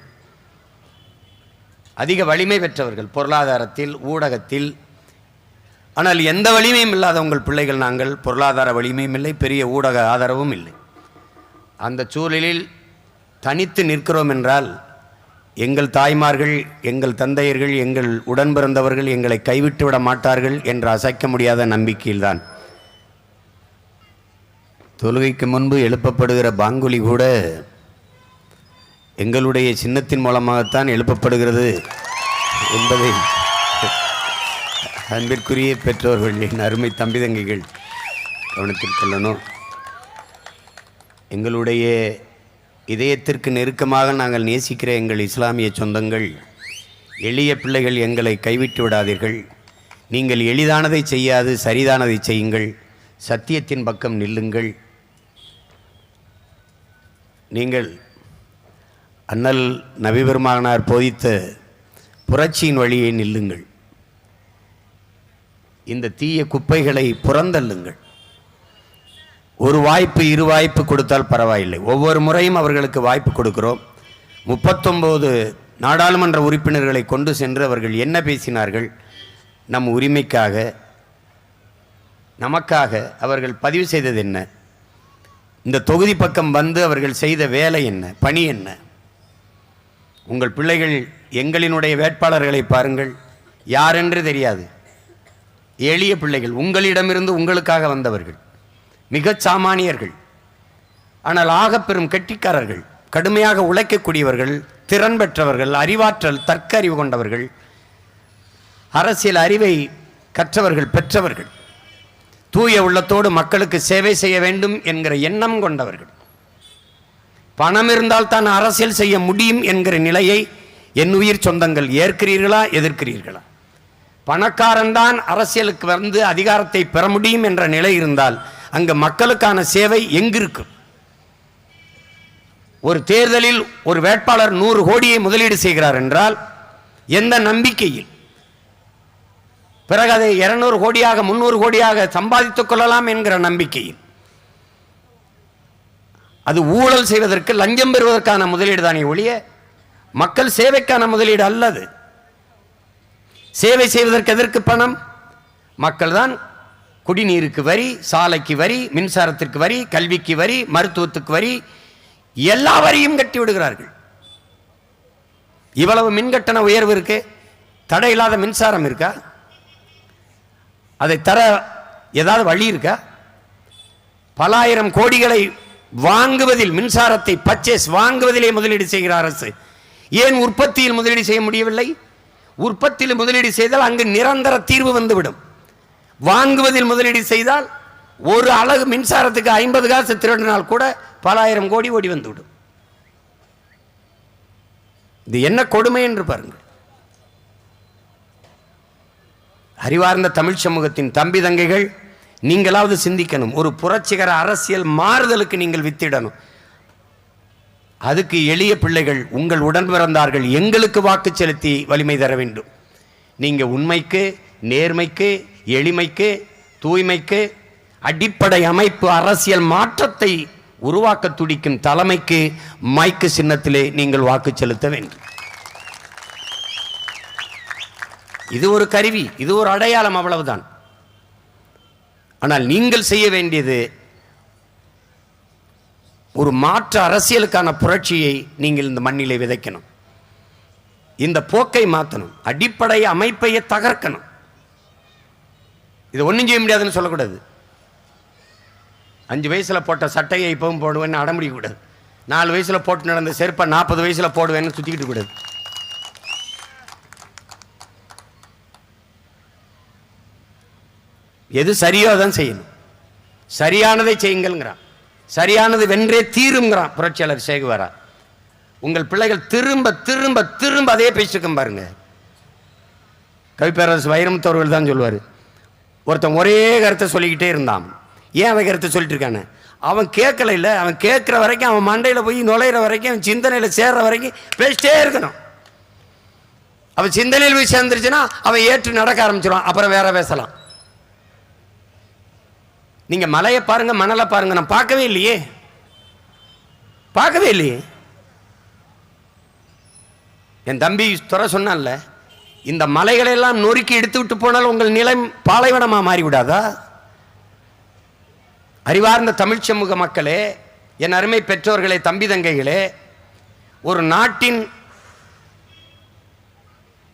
S1: அதிக வலிமை பெற்றவர்கள் பொருளாதாரத்தில், ஊடகத்தில். ஆனால் எந்த வலிமையும் இல்லாத உங்கள் பிள்ளைகள் நாங்கள். பொருளாதார வலிமையும் இல்லை, பெரிய ஊடக ஆதரவும் இல்லை. அந்த சூழலில் தனித்து நிற்கிறோம் என்றால் எங்கள் தாய்மார்கள், எங்கள் தந்தையர்கள், எங்கள் உடன் பிறந்தவர்கள் எங்களை கைவிட்டு விட மாட்டார்கள் என்ற அசைக்க முடியாத நம்பிக்கையில்தான். தொழுகைக்கு முன்பு எழுப்பப்படுகிற பாங்குலி கூட எங்களுடைய சின்னத்தின் மூலமாகத்தான் எழுப்பப்படுகிறது என்பதை அன்பிற்குரிய பெற்றோர்கள், என் அருமை தம்பி தங்கைகள் கவனத்தில் கொள்ளணும். எங்களுடைய இதயத்திற்கு நெருக்கமாக நாங்கள் நேசிக்கிற எங்கள் இஸ்லாமிய சொந்தங்கள், எளிய பிள்ளைகள், எங்களை கைவிட்டு விடாதீர்கள். நீங்கள் எளிதானதை செய்யாது சரிதானதை செய்யுங்கள். சத்தியத்தின் பக்கம் நில்லுங்கள். நீங்கள் அண்ணல் நபி பெருமானார் போதித்த புரட்சியின் வழியை நில்லுங்கள். இந்த தீய குப்பைகளை புறந்தள்ளுங்கள். ஒரு வாய்ப்பு, 2 வாய்ப்பு கொடுத்தால் பரவாயில்லை. ஒவ்வொரு முறையும் அவர்களுக்கு வாய்ப்பு கொடுக்கிறோம். 39 நாடாளுமன்ற உறுப்பினர்களை கொண்டு சென்று அவர்கள் என்ன பேசினார்கள்? நம் உரிமைக்காக, நமக்காக அவர்கள் பதிவு செய்தது என்ன? இந்த தொகுதி பக்கம் வந்து அவர்கள் செய்த வேலை என்ன, பணி என்ன? உங்கள் பிள்ளைகள் எங்களினுடைய வேட்பாளர்களை பாருங்கள், யாரென்று தெரியாது. எளிய பிள்ளைகள், உங்களிடமிருந்து உங்களுக்காக வந்தவர்கள், மிகச் சாமானியர்கள். ஆனால் ஆகப்பெரும் கெட்டிக்காரர்கள், கடுமையாக உழைக்கக்கூடியவர்கள், திறன் பெற்றவர்கள், அறிவாற்றல், தர்க்க அறிவு கொண்டவர்கள், அரசியல் அறிவை கற்றவர்கள், பெற்றவர்கள், தூய உள்ளத்தோடு மக்களுக்கு சேவை செய்ய வேண்டும் என்கிற எண்ணம் கொண்டவர்கள். பணம் இருந்தால் தான் அரசியல் செய்ய முடியும் என்கிற நிலையை என் உயிர் சொந்தங்கள் ஏற்கிறீர்களா, எதிர்க்கிறீர்களா? பணக்காரன் தான் அரசியலுக்கு வந்து அதிகாரத்தை பெற முடியும் என்ற நிலை இருந்தால் அங்கு மக்களுக்கான சேவை எங்கிருக்கும்? ஒரு தேர்தலில் ஒரு வேட்பாளர் 100 கோடியை முதலீடு செய்கிறார் என்றால் எந்த நம்பிக்கையில்? பிறகு அதை 200 கோடியாக 300 கோடியாக சம்பாதித்துக் கொள்ளலாம் என்கிற நம்பிக்கையில் அது ஊழல் செய்வதற்கு, லஞ்சம் பெறுவதற்கான முதலீடு தானே ஒழிய மக்கள் சேவைக்கான முதலீடு அல்லது. சேவை செய்வதற்கு எதற்கு பணம்? மக்கள் தான் குடிநீருக்கு வரி, சாலைக்கு வரி, மின்சாரத்திற்கு வரி, கல்விக்கு வரி, மருத்துவத்துக்கு வரி, எல்லா வரியும் கட்டி விடுகிறார்கள். இவ்வளவு மின்கட்டண உயர்வு இருக்கு, தடையில்லாத மின்சாரம் இருக்கா? அதை தர ஏதாவது வழி இருக்கா? பல ஆயிரம் கோடிகளை வாங்குவதில், மின்சாரத்தை பர்ச்சேஸ் வாங்குவதிலே முதலீடு செய்கிற அரசு ஏன் உற்பத்தியில் முதலீடு செய்ய முடியவில்லை? உற்பத்தியில் முதலீடு செய்தால் அங்கு நிரந்தர தீர்வு வந்துவிடும். வாங்குவதில் முதலீடு செய்தால் ஒரு அலகு மின்சாரத்துக்கு 50 காசு திருடினால் கூட பல ஆயிரம் கோடி ஓடி வந்துவிடும். இது என்ன கொடுமை என்று பாருங்கள். அறிவார்ந்த தமிழ் சமூகத்தின் தம்பி தங்கைகள், நீங்களாவது சிந்திக்கணும். ஒரு புரட்சிகர அரசியல் மாறுதலுக்கு நீங்கள் வித்திடணும். அதுக்கு எளிய பிள்ளைகள், உங்கள் உடன் பிறந்தார்கள், எங்களுக்கு வாக்கு செலுத்தி வலிமை தர வேண்டும். நீங்க உண்மைக்கு, நேர்மைக்கு, எளிமைக்கு, தூய்மைக்கு, அடிப்படை அமைப்பு அரசியல் மாற்றத்தை உருவாக்க துடிக்கும் தலைமைக்கு மைக்கு சின்னத்திலே நீங்கள் வாக்கு செலுத்த வேண்டும். இது ஒரு கருவி, இது ஒரு அடையாளம், அவ்வளவுதான். ஆனால் நீங்கள் செய்ய வேண்டியது ஒரு மாற்று அரசியலுக்கான புரட்சியை நீங்கள் இந்த மண்ணிலே விதைக்கணும். இந்த போக்கை மாற்றணும், அடிப்படை அமைப்பையே தகர்க்கணும். இது ஒன்றும் செய்ய முடியாதுன்னு சொல்லக்கூடாது. 5 வயசுல போட்ட சட்டையை இப்பவும் போடுவேன்னு அடம்பிடிக்க கூடாது. 4 வயசுல போட்டு நடந்த செருப்பை 40 வயசுல போடுவேன்னு சுத்திக்கிட்டு கூடாது. எது சரியோ அதான் செய்யணும். சரியானதை செய்யுங்கள்ங்கிறான். சரியானது வென்றே தீருங்கிறான் புரட்சியாளர் சேகுவாரா. உங்கள் பிள்ளைகள் திரும்ப திரும்ப திரும்ப அதே பேசிருக்க பாருங்க. கவிப்பேரரசு வைரமுத்தவர்கள் தான் சொல்லுவார், ஒருத்தன் ஒரே கருத்தை சொல்லிக்கிட்டே இருந்தான். ஏன் அவன் கருத்தை சொல்லிட்டு இருக்கானு? அவன் கேட்கல. இல்லை, அவன் கேட்குற வரைக்கும், அவன் மண்டையில் போய் நுழையிற வரைக்கும், அவன் சிந்தனையில் சேர்ற வரைக்கும் பேசிட்டே இருக்கணும். அவன் சிந்தனையில் போய் சேர்ந்துருச்சுன்னா அவன் ஏற்று நடக்க ஆரம்பிச்சிடும். அப்புறம் வேற பேசலாம். நீங்க மலையை பாருங்க, மணலை பாருங்க. நான் பார்க்கவே இல்லையே, பார்க்கவே இல்லையே. என் தம்பி துறை சொன்னான்ல, இந்த மலைகளை எல்லாம் நொறுக்கி எடுத்து விட்டு போனால் உங்கள் நிலை பாலைவனமா மாறிவிடாதா? அறிவார்ந்த தமிழ் சமூக மக்களே, என் அருமை பெற்றோர்களே, தம்பி தங்கைகளே, ஒரு நாட்டின்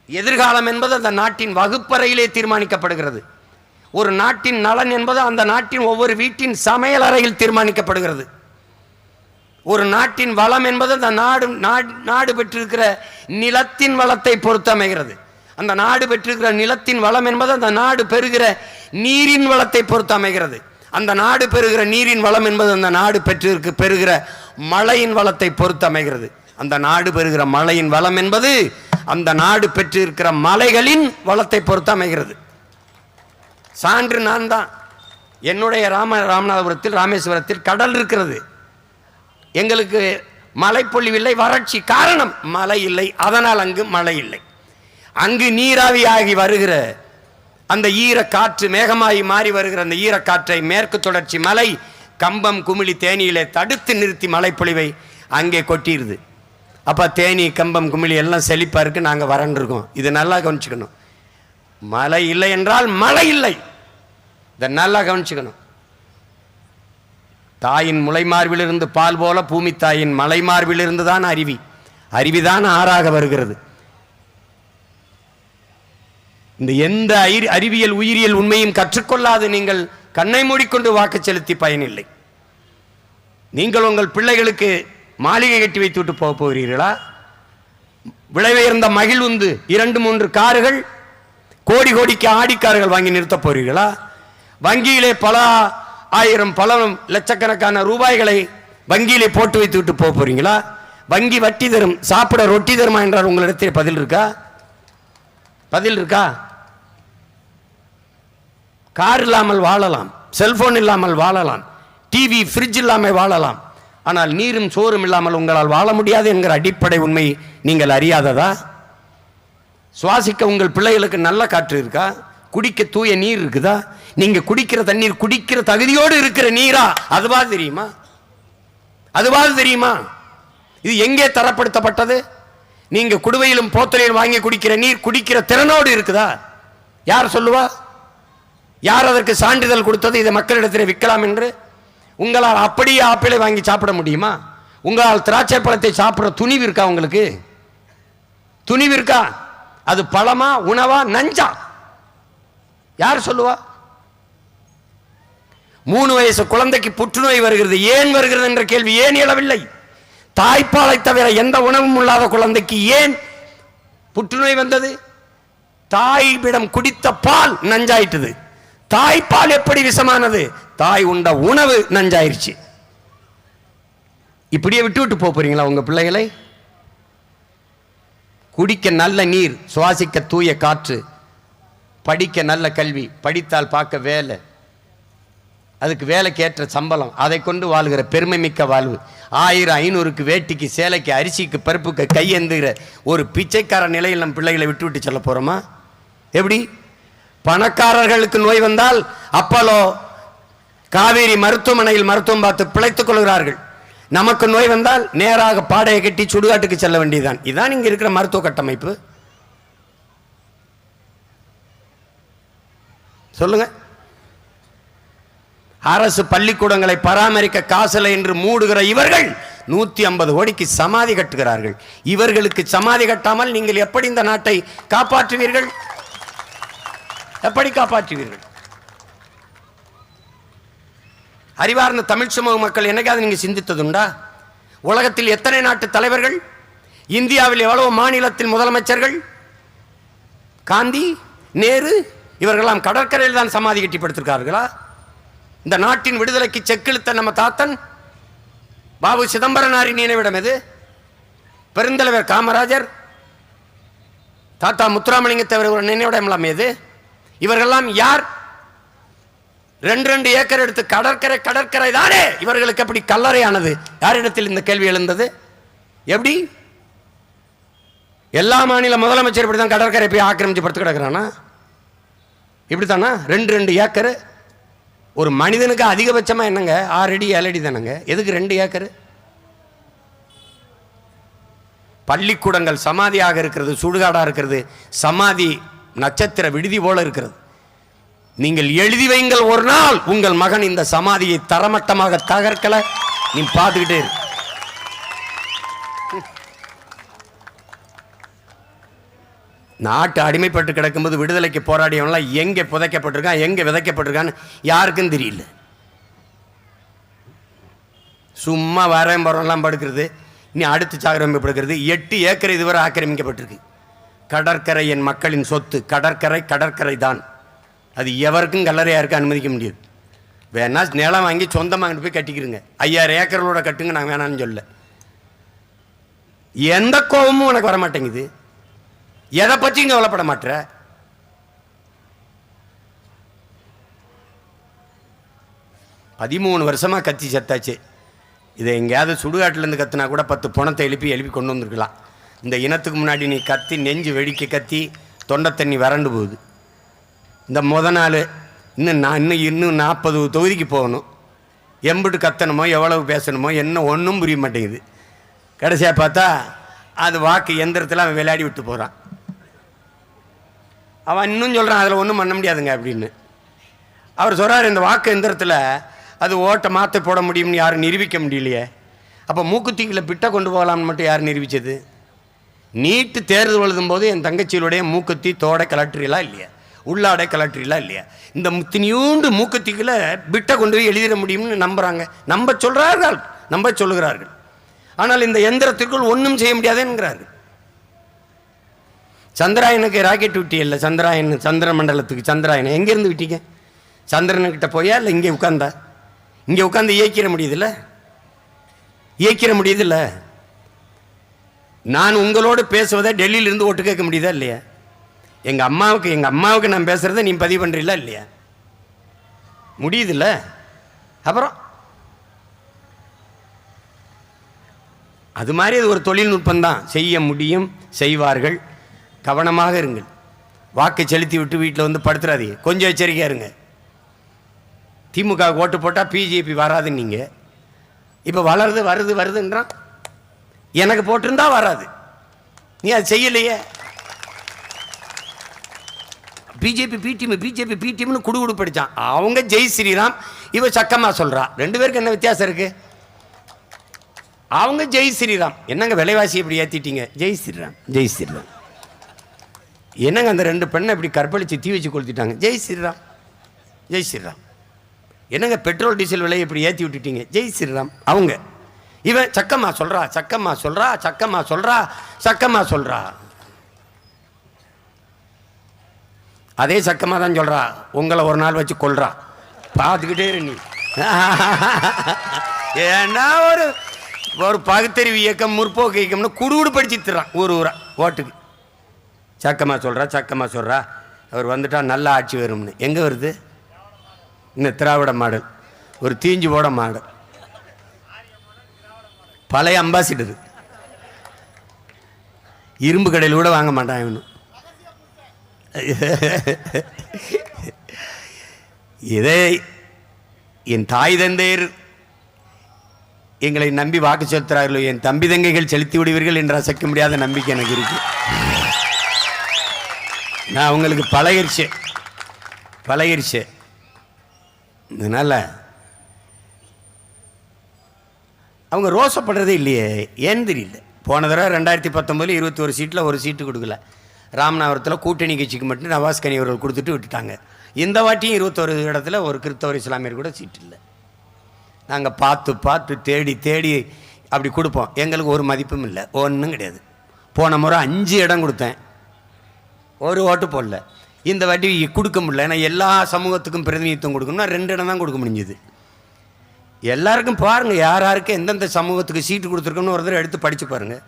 S1: எதிர்காலம் என்பது அந்த நாட்டின் வகுப்பறையிலே தீர்மானிக்கப்படுகிறது. ஒரு நாட்டின் நலன் என்பது அந்த நாட்டின் ஒவ்வொரு வீட்டின் சமையல் அறையில் தீர்மானிக்கப்படுகிறது. ஒரு நாட்டின் வளம் என்பது அந்த நாடு பெற்றிருக்கிற நிலத்தின் வளத்தை பொறுத்து அமைகிறது. அந்த நாடு பெற்றிருக்கிற நிலத்தின் வளம் என்பது அந்த நாடு பெறுகிற நீரின் வளத்தை பொறுத்து அமைகிறது. அந்த நாடு பெறுகிற நீரின் வளம் என்பது அந்த நாடு பெறுகிற மழையின் வளத்தை பொறுத்து அமைகிறது. அந்த நாடு பெறுகிற மழையின் வளம் என்பது அந்த நாடு பெற்றிருக்கிற மலைகளின் வளத்தை பொறுத்து அமைகிறது. சான்று நான் தான். என்னுடைய ராமநாதபுரத்தில், ராமேஸ்வரத்தில் கடல் இருக்கிறது. எங்களுக்கு மழை பொழிவில்லை, வறட்சி. காரணம் மழை இல்லை, அதனால் அங்கு மழை இல்லை. அங்கு நீராவியாகி வருகிற அந்த ஈர காற்று, மேகமாகி மாறி வருகிற அந்த ஈரக்காற்றை மேற்கு தொடர்ச்சி மலை, கம்பம், குமிழி, தேனியிலே தடுத்து நிறுத்தி மழைப்பொழிவை அங்கே கொட்டிடுது. அப்போ தேனி, கம்பம், குமிழி எல்லாம் செழிப்பா இருக்கு, நாங்கள் வறண்டிருக்கோம். இது நல்லா கவனிச்சுக்கணும். மழை இல்லை என்றால் மழை இல்லை. இதை நல்லா கவனிச்சுக்கணும். தாயின் முளைமார்பிலிருந்து பால் போல பூமி தாயின் மலைமார்பிலிருந்து தான் அருவி, அருவிதான் ஆறாக வருகிறது. இந்த எந்த அறிவியல் உயிரியல் உண்மையும் கற்றுக்கொள்ளாது நீங்கள் கண்ணை மூடிக்கொண்டு வாக்கு செலுத்தி பயனில்லை. நீங்கள் உங்கள் பிள்ளைகளுக்கு மாளிகை கட்டி வைத்து விட்டு போக போகிறீர்களா? விலை உயர்ந்த மகிழ்வுந்து 2-3 கார்கள், கோடி கோடிக்கு ஆடிக்கார்கள் வாங்கி நிறுத்த போறீர்களா? வங்கியிலே பல ஆயிரம், பல லட்சக்கணக்கான ரூபாய்களை வங்கியிலே போட்டு வைத்து விட்டு போக போறீங்களா? வங்கி வட்டி தரும், சாப்பிட ரொட்டி தருமா என்றால் உங்களிடத்தில் பதில் இருக்கா? பதில் இருக்கா? கார் இல்லாமல் வாழலாம், செல்போன் இல்லாமல் வாழலாம், டிவி, ஃப்ரிட்ஜ் இல்லாமல் வாழலாம். ஆனால் நீரும் சோறும் இல்லாமல் உங்களால் வாழ முடியாது என்கிற அடிப்படை உண்மை நீங்கள் அறியாததா? சுவாசிக்க உங்கள் பிள்ளைகளுக்கு நல்ல காற்று இருக்கா? குடிக்க தூய நீர் இருக்குதா? நீங்க குடிக்கிற தண்ணீர் குடிக்கிற தகுதியோடு இருக்கிற நீரா? அதுவாது தெரியுமா? அதுவாது தெரியுமா? இது எங்கே தரப்படுத்தப்பட்டது? நீங்க குடுவையிலும் போத்தலையும் வாங்கி குடிக்கிற நீர் குடிக்கிற திறனோடு இருக்குதா? யார் சொல்லுவா? யார் அதற்கு சான்றிதழ் கொடுத்தது இதை மக்களிடத்தில் விற்கலாம் என்று? உங்களால் அப்படியே ஆப்பிளை வாங்கி சாப்பிட முடியுமா? உங்களால் திராட்சை பழத்தை சாப்பிட துணிவு இருக்கா? உங்களுக்கு துணிவு இருக்கா? அது பழமா, உணவா, நஞ்சா? யார் சொல்லுவா? 3 வயசு குழந்தைக்கு புற்றுநோய் வருகிறது. ஏன் வருகிறது என்ற கேள்வி ஏன் எழவில்லை? தாய்ப்பாலை தவிர எந்த உணவும் இல்லாத குழந்தைக்கு ஏன் புற்றுநோய் வந்தது? தாயிடம் குடித்த பால் நஞ்சாயிட்டது. தாய்ப்பால் எப்படி விஷமானது? தாய் உண்ட உணவு நஞ்சாயிருச்சு. இப்படியே விட்டு விட்டு போறீங்களா உங்க பிள்ளைகளை? குடிக்க நல்ல நீர், சுவாசிக்க தூய காற்று, படிக்க நல்ல கல்வி, படித்தால் பார்க்க வேலை, அதுக்கு வேலைக்கேற்ற சம்பளம், அதை கொண்டு வாழ்கிற பெருமை மிக்க வாழ்வு, 1000 500க்கு வேட்டிக்கு சேலைக்கு அரிசிக்கு பருப்புக்கு கையெந்துகிற ஒரு பிச்சைக்கார நிலையில் நம் பிள்ளைகளை விட்டு விட்டு சொல்ல போறோமா? எப்படி? பணக்காரர்களுக்கு நோய் வந்தால் அப்பலோ காவேரி மருத்துவமனையில் மருத்துவம் பார்த்து பிழைத்துக் கொள்கிறார்கள். நமக்கு நோய் வந்தால் நேராக பாடையை கட்டி சுடுகாட்டுக்கு செல்ல வேண்டியதுதான். இதுதான் இங்க இருக்கிற மருத்துவ கட்டமைப்பு. சொல்லுங்க. அரசு பள்ளிக்கூடங்களை பராமரிக்க காசலை என்று மூடுகிற இவர்கள் 150 கோடிக்கு சமாதி கட்டுகிறார்கள். இவர்களுக்கு சமாதி கட்டாமல் நீங்கள் எப்படி இந்த நாட்டை காப்பாற்றுவீர்கள்? எப்படி காப்பாற்றுவீர்கள்? அறிவார்ந்த தமிழ் சமூக மக்கள் என்னைக்காவது நீங்க சிந்தித்ததுண்டா? உலகத்தில் எத்தனை நாட்டு தலைவர்கள், இந்தியாவில் எவ்வளவு மாநிலத்தில் முதலமைச்சர்கள், காந்தி, நேரு இவர்களெல்லாம் கடற்கரையில் தான் சமாதி கட்டி படுத்திருக்கார்களா? இந்த நாட்டின் விடுதலைக்கு செக்கிழுத்த நம்ம தாத்தன் பாபு சிதம்பரனாரின் நினைவிடம் எது? பெருந்தலைவர் காமராஜர், தாத்தா முத்துராமலிங்க தேவர் நினைவிடம் எல்லாம் எது? இவர்கள்லாம் யார்? 2 ஏக்கர் எடுத்து கடற்கரை தானே இவர்களுக்கு எப்படி கல்லறையானது? யாரிடத்தில் இந்த கேள்வி எழுந்தது? எப்படி? எல்லா மாநில முதலமைச்சர் இப்படிதான் கடற்கரை போய் ஆக்கிரமிச்சு படுத்து கிடக்கிறானா? இப்படித்தானா? 2 ஏக்கர் ஒரு மனிதனுக்கு அதிகபட்சமா என்னங்க? 6 அடி 7 அடி தானங்க. எதுக்கு 2 ஏக்கர்? பள்ளிக்கூடங்கள் சமாதியாக இருக்கிறது, சுடுகாடா இருக்கிறது, சமாதி நட்சத்திர விடுதி போல இருக்கிறது. நீங்கள் எழுதி வைங்கள், ஒரு நாள் உங்கள் மகன் இந்த சமாதியை தரமட்டமாக தகர்க்கல, நீ பார்த்துக்கிட்டே இரு. நாட்டு அடிமைப்பட்டு கிடக்கும்போது விடுதலைக்கு போராடியவன்லாம் எங்கே புதைக்கப்பட்டிருக்கான், எங்கே விதைக்கப்பட்டிருக்கான்னு யாருக்கும் தெரியல. சும்மா வரேன் போறோம்லாம் படுக்கிறது, நீ அடுத்து சாகரம் படுக்கிறது. 8 ஏக்கர் இதுவரை ஆக்கிரமிக்கப்பட்டிருக்கு. கடற்கரை என் மக்களின் சொத்து. கடற்கரை தான். அது எவருக்கும் கல்லறையா இருக்க அனுமதிக்க முடியாது. வேணா நிலம் வாங்கி சொந்தமாக போய் கட்டிக்கிறங்க. 5000 ஏக்கர்களோட கட்டுங்க, நான் வேணான்னு சொல்ல. எந்த கோபமும் உனக்கு வரமாட்டேங்குது. எதை பற்றி இங்க கவலைப்பட மாட்டேற. பதிமூணு வருஷமா கத்தி செத்தாச்சு. இதை எங்கேயாவது சுடுகாட்டிலேருந்து கத்தினா கூட 10 பணத்தை எழுப்பி கொண்டு வந்திருக்கலாம். இந்த இனத்துக்கு முன்னாடி நீ கத்தி நெஞ்சு வெடிக்க கத்தி தொண்டை தண்ணி வறண்டு போகுது. இந்த நாள் இன்னும் 40 தொகுதிக்கு போகணும். எம்பிட்டு கத்தணுமோ எவ்வளவு பேசணுமோ என்ன ஒன்றும் புரிய மாட்டேங்குது. கடைசியாக பார்த்தா அது வாக்கு எந்திரத்தில் அவன் விளையாடி விட்டு போகிறான். அவன் இன்னும் சொல்கிறான் அதில் ஒன்றும் பண்ண முடியாதுங்க அப்படின்னு. அவர் சொல்கிறார், இந்த வாக்கு எந்திரத்தில் அது ஓட்டை மாற்ற போட முடியும்னு யாரும் நிரூபிக்க முடியலையே. அப்போ மூக்குத்திகளை பிட்டை கொண்டு போகலாம்னு மட்டும் யார் நிரூபித்தது? நீட்டு தேர்தல் எழுதும் போது என் தங்கச்சியிலுடைய மூக்குத்தி தோடை கலெக்டரிலாம் இல்லையா, உள்ளாடை கலெக்டரிலாம் இல்லையா, இந்த முத்தினியூண்டு மூக்குத்திகளை பிட்டை கொண்டு போய் எழுதிட முடியும்னு நம்புகிறாங்க. நம்ப சொல்லுகிறார்கள். ஆனால் இந்த எந்திரத்திற்குள் ஒன்றும் செய்ய முடியாதுங்கிறார்கள். சந்திராயனுக்கு ராக்கெட் விட்டியல்ல, சந்திர மண்டலத்துக்கு சந்திராயனை எங்கேருந்து விட்டீங்க? சந்திரனுக்கிட்ட போயா இல்லை இங்கே உட்காந்தா? இங்கே உட்காந்து இயக்கிற முடியுதில்ல. நான் உங்களோடு பேசுவதை டெல்லியிலிருந்து ஓட்டு கேட்க முடியுதா இல்லையா? எங்கள் அம்மாவுக்கு நான் பேசுகிறத நீ பதிவு பண்ணுறீங்களா இல்லையா? முடியுதில்ல. அப்புறம் அது மாதிரி அது ஒரு தொழில்நுட்பம் தான். செய்ய முடியும், செய்வார்கள். கவனமாக இருங்கள். வாக்கு செலுத்தி விட்டு வீட்டில் வந்து படுத்துறாதீங்க, கொஞ்சம் எச்சரிக்கையாக இருங்க. திமுக ஓட்டு போட்டால் பிஜேபி வராது. நீங்கள் இப்போ வருதுன்றான். எனக்கு போட்டிருந்தா வராது, நீ அது செய்யலையே. பிஜேபி பிடிஎம்னு குடு படித்தான். அவங்க ஜெய் ஸ்ரீராம், இவ சக்கமா சொல்றா. ரெண்டு பேருக்கு என்ன வித்தியாசம் இருக்கு? அவங்க ஜெய் ஸ்ரீராம். என்னங்க விலைவாசி இப்படி ஏற்றிட்டீங்க? ஜெய் ஸ்ரீராம். என்னங்க அந்த ரெண்டு பெண்ணை இப்படி கற்பழித்து தீ வச்சு கொளுத்திட்டாங்க? ஜெய் ஸ்ரீராம். என்னங்க பெட்ரோல் டீசல் விலையை இப்படி ஏற்றி விட்டுட்டீங்க? ஜெய் ஸ்ரீராம். அவங்க இவன் சக்கமா சொல்றா. அதே சக்கமாக தான் சொல்கிறா. உங்களை ஒரு நாள் வச்சு கொள்றா, பார்த்துக்கிட்டே இரு நீ. ஏன்னா ஒரு பகுத்தறிவு இயக்கம், முற்போக்கு இயக்கம்னு குடுகுடு படிச்சுட்டுறான் ஊரா ஓட்டுக்கு. சக்கமாக சொல்கிறா. அவர் வந்துட்டா நல்ல ஆட்சி வரும்னு. எங்கே வருது? இந்த திராவிட மாடல், ஒரு தீஞ்சு போட மாடல், பழைய அம்பாசிடர். இரும்பு கடையில் கூட வாங்க மாட்டான் இவனு. இதை என் தாய் தந்தையர் எங்களை நம்பி வாக்கு செலுத்துகிறார்களோ, என் தம்பி தங்கைகள் செலுத்தி விடுவீர்கள் என்று அசைக்க முடியாத நம்பிக்கை எனக்கு இருக்கு. நான் உங்களுக்கு பழகிருச்சு. அதனால அவங்க ரோசப்படுறதே இல்லையே, ஏன்னு தெரியல. போன தடவை 2019 21 சீட்டில் ஒரு சீட்டு கொடுக்கல. ராமநாதபுரத்தில் கூட்டணி கட்சிக்கு மட்டும் நவாஸ் கனி அவர்கள் கொடுத்துட்டு விட்டுட்டாங்க. இந்த வாட்டியும் 21 இடத்துல ஒரு கிறிஸ்தவர் இஸ்லாமியர் கூட சீட்டு இல்லை. நாங்கள் பார்த்து தேடி அப்படி கொடுப்போம். எங்களுக்கு ஒரு மதிப்பும் இல்லை, ஒன்றும் கிடையாது. போன முறை 5 இடம் கொடுத்தேன், ஒரு ஓட்டு போடல. இந்த வாட்டி கொடுக்க முடியல. ஏன்னா எல்லா சமூகத்துக்கும் பிரதிநிதித்துவம் கொடுக்கணும்னா 2 இடம் தான் கொடுக்க முடிஞ்சுது. எல்லாருக்கும் பாருங்கள், யாருக்கு எந்தெந்த சமூகத்துக்கு சீட்டு கொடுத்துருக்கோன்னு ஒரு தடவை எடுத்து படித்து பாருங்கள்.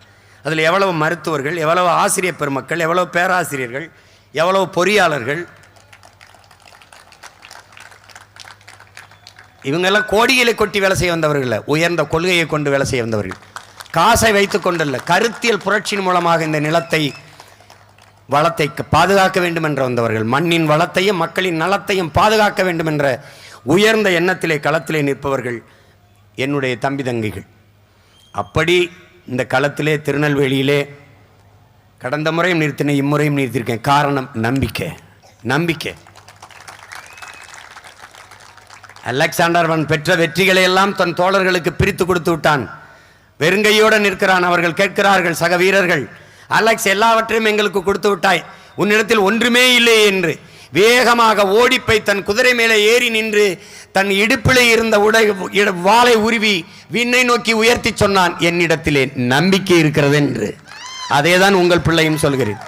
S1: அதில் எவ்வளவு மருத்துவர்கள், எவ்வளவு ஆசிரியர் பெருமக்கள், எவ்வளவு பேராசிரியர்கள், எவ்வளவு பொறியாளர்கள், இவங்கெல்லாம் கோடிகளை கொட்டி வேலை செய்ய வந்தவர்கள், உயர்ந்த கொள்கையை கொண்டு வேலை செய்ய வந்தவர்கள். காசை வைத்து கொண்டல்ல, கருத்தியல் புரட்சியின் மூலமாக இந்த நிலத்தை வளத்தை பாதுகாக்க வேண்டும் என்று வந்தவர்கள். மண்ணின் வளத்தையும் மக்களின் நலத்தையும் பாதுகாக்க வேண்டும் என்ற உயர்ந்த எண்ணத்திலே களத்திலே நிற்பவர்கள் என்னுடைய தம்பி தங்கைகள். அப்படி இந்த களத்திலே திருநெல்வேலியிலே கடந்த முறையும் நிறுத்தினேன், இம்முறையும் நிறுத்தியிருக்கேன். காரணம் நம்பிக்கை. அலெக்சாண்டர் பெற்ற வெற்றிகளை எல்லாம் தன் தோழர்களுக்கு பிரித்து கொடுத்து விட்டான். வெறுங்கையோடு நிற்கிறான். அவர்கள் கேட்கிறார்கள், சக வீரர்கள், அலெக்ஸ் எல்லாவற்றையும் எங்களுக்கு கொடுத்து விட்டாய், உன்னிடத்தில் ஒன்றுமே இல்லை என்று வேகமாக ஓடிப்பை தன் குதிரை மேலே ஏறி நின்று தன் இடுப்பிலே இருந்த வாளை உருவி விண்ணை நோக்கி உயர்த்தி சொன்னான், என்னிடத்திலே நம்பிக்கை இருக்கிறது என்று. அதேதான் உங்கள் பிள்ளையும் சொல்கிறேன்.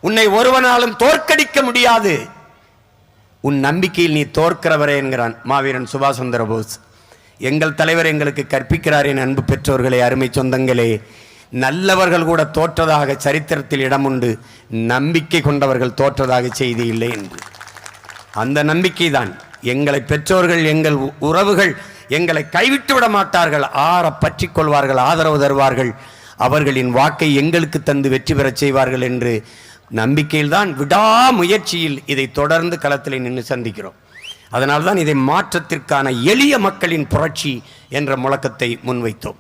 S1: உன்னை ஒருவனாலும் தோற்கடிக்க முடியாது, உன் நம்பிக்கையில் நீ தோற்கிறவரே என்கிறான் மாவீரன் சுபாஷ் சந்திர போஸ். எங்கள் தலைவர் எங்களுக்கு கற்பிக்கிறார். என் அன்பு பெற்றோர்களே, அருமை சொந்தங்களே, நல்லவர்கள் கூட தோற்றதாக சரித்திரத்தில் இடம் உண்டு, நம்பிக்கை கொண்டவர்கள் தோற்றதாக செய்தி இல்லை என்று. அந்த நம்பிக்கை தான் எங்களை பெற்றோர்கள், எங்கள் உறவுகள் எங்களை கைவிட்டு விட மாட்டார்கள், ஆற பற்றி கொள்வார்கள், ஆதரவு தருவார்கள், அவர்களின் வாக்கை எங்களுக்கு தந்து வெற்றி பெறச் செய்வார்கள் என்று நம்பிக்கையில்தான், விடாமுயற்சியில் இதை தொடர்ந்து களத்தில் நின்று சந்திக்கிறோம். அதனால்தான் இதை மாற்றத்திற்கான எளிய மக்களின் புரட்சி என்ற முழக்கத்தை முன்வைத்தோம்.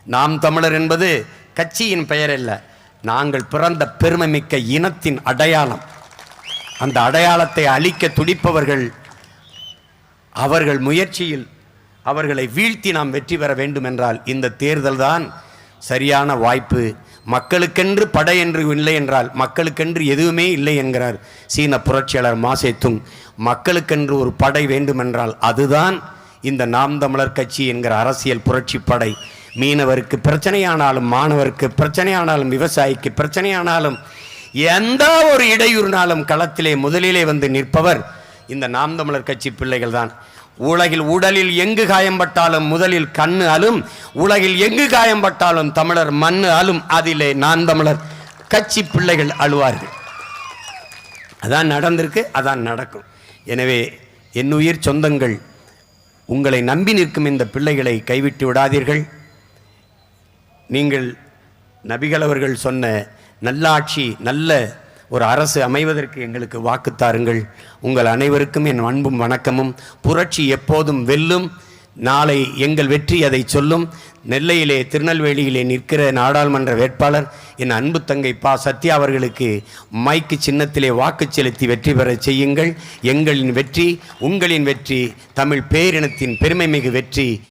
S1: நாம் தமிழர் என்பது கட்சியின் பெயர் அல்ல, நாங்கள் பிறந்த பெருமை மிக்க இனத்தின் அடையாளம். அந்த அடையாளத்தை அழிக்க துடிப்பவர்கள், அவர்கள் முயற்சியில் அவர்களை வீழ்த்தி நாம் வெற்றி பெற வேண்டும் என்றால் இந்த தேர்தல் தான் சரியான வாய்ப்பு. மக்களுக்கென்று படை என்று இல்லை என்றால் மக்களுக்கென்று எதுவுமே இல்லை என்கிறார் சீன புரட்சியாளர் மாசேத்துங். மக்களுக்கென்று ஒரு படை வேண்டுமென்றால் அதுதான் இந்த நாம் தமிழர் கட்சி என்கிற அரசியல் புரட்சி படை. மீனவருக்கு பிரச்சனையானாலும், மாணவருக்கு பிரச்சனையானாலும், விவசாயிக்கு பிரச்சனையானாலும், எந்த ஒரு இடையூறுனாலும் களத்திலே முதலிலே வந்து நிற்பவர் இந்த நாம் தமிழர் கட்சி பிள்ளைகள் தான். உடலில் எங்கு காயம்பட்டாலும் முதலில் கண்ணு அலும், உலகில் எங்கு காயம்பட்டாலும் தமிழர் மண்ணு அலும், அதிலே நாம் தமிழர் கட்சி பிள்ளைகள் அழுவார்கள். அதான் நடந்திருக்கு, அதான் நடக்கும். எனவே என்னுயிர் சொந்தங்கள், உங்களை நம்பி நிற்கும் இந்த பிள்ளைகளை கைவிட்டு விடாதீர்கள். நீங்கள் நபிகள் அவர்கள் சொன்ன நல்லாட்சி, நல்ல ஒரு அரசு அமைவதற்கு எங்களுக்கு வாக்கு தாருங்கள். உங்கள் அனைவருக்கும் என் அன்பும் வணக்கமும். புரட்சி எப்போதும் வெல்லும். நாளை எங்கள் வெற்றி அதை சொல்லும். நெல்லையிலே திருநெல்வேலியிலே நிற்கிற நாடாளுமன்ற வேட்பாளர் என் அன்பு தங்கை பா சத்யா அவர்களுக்கு மைக்கு சின்னத்திலே வாக்கு செலுத்தி வெற்றி பெற செய்யுங்கள். எங்களின் வெற்றி உங்களின் வெற்றி, தமிழ் பேரினத்தின் பெருமை மிகு வெற்றி.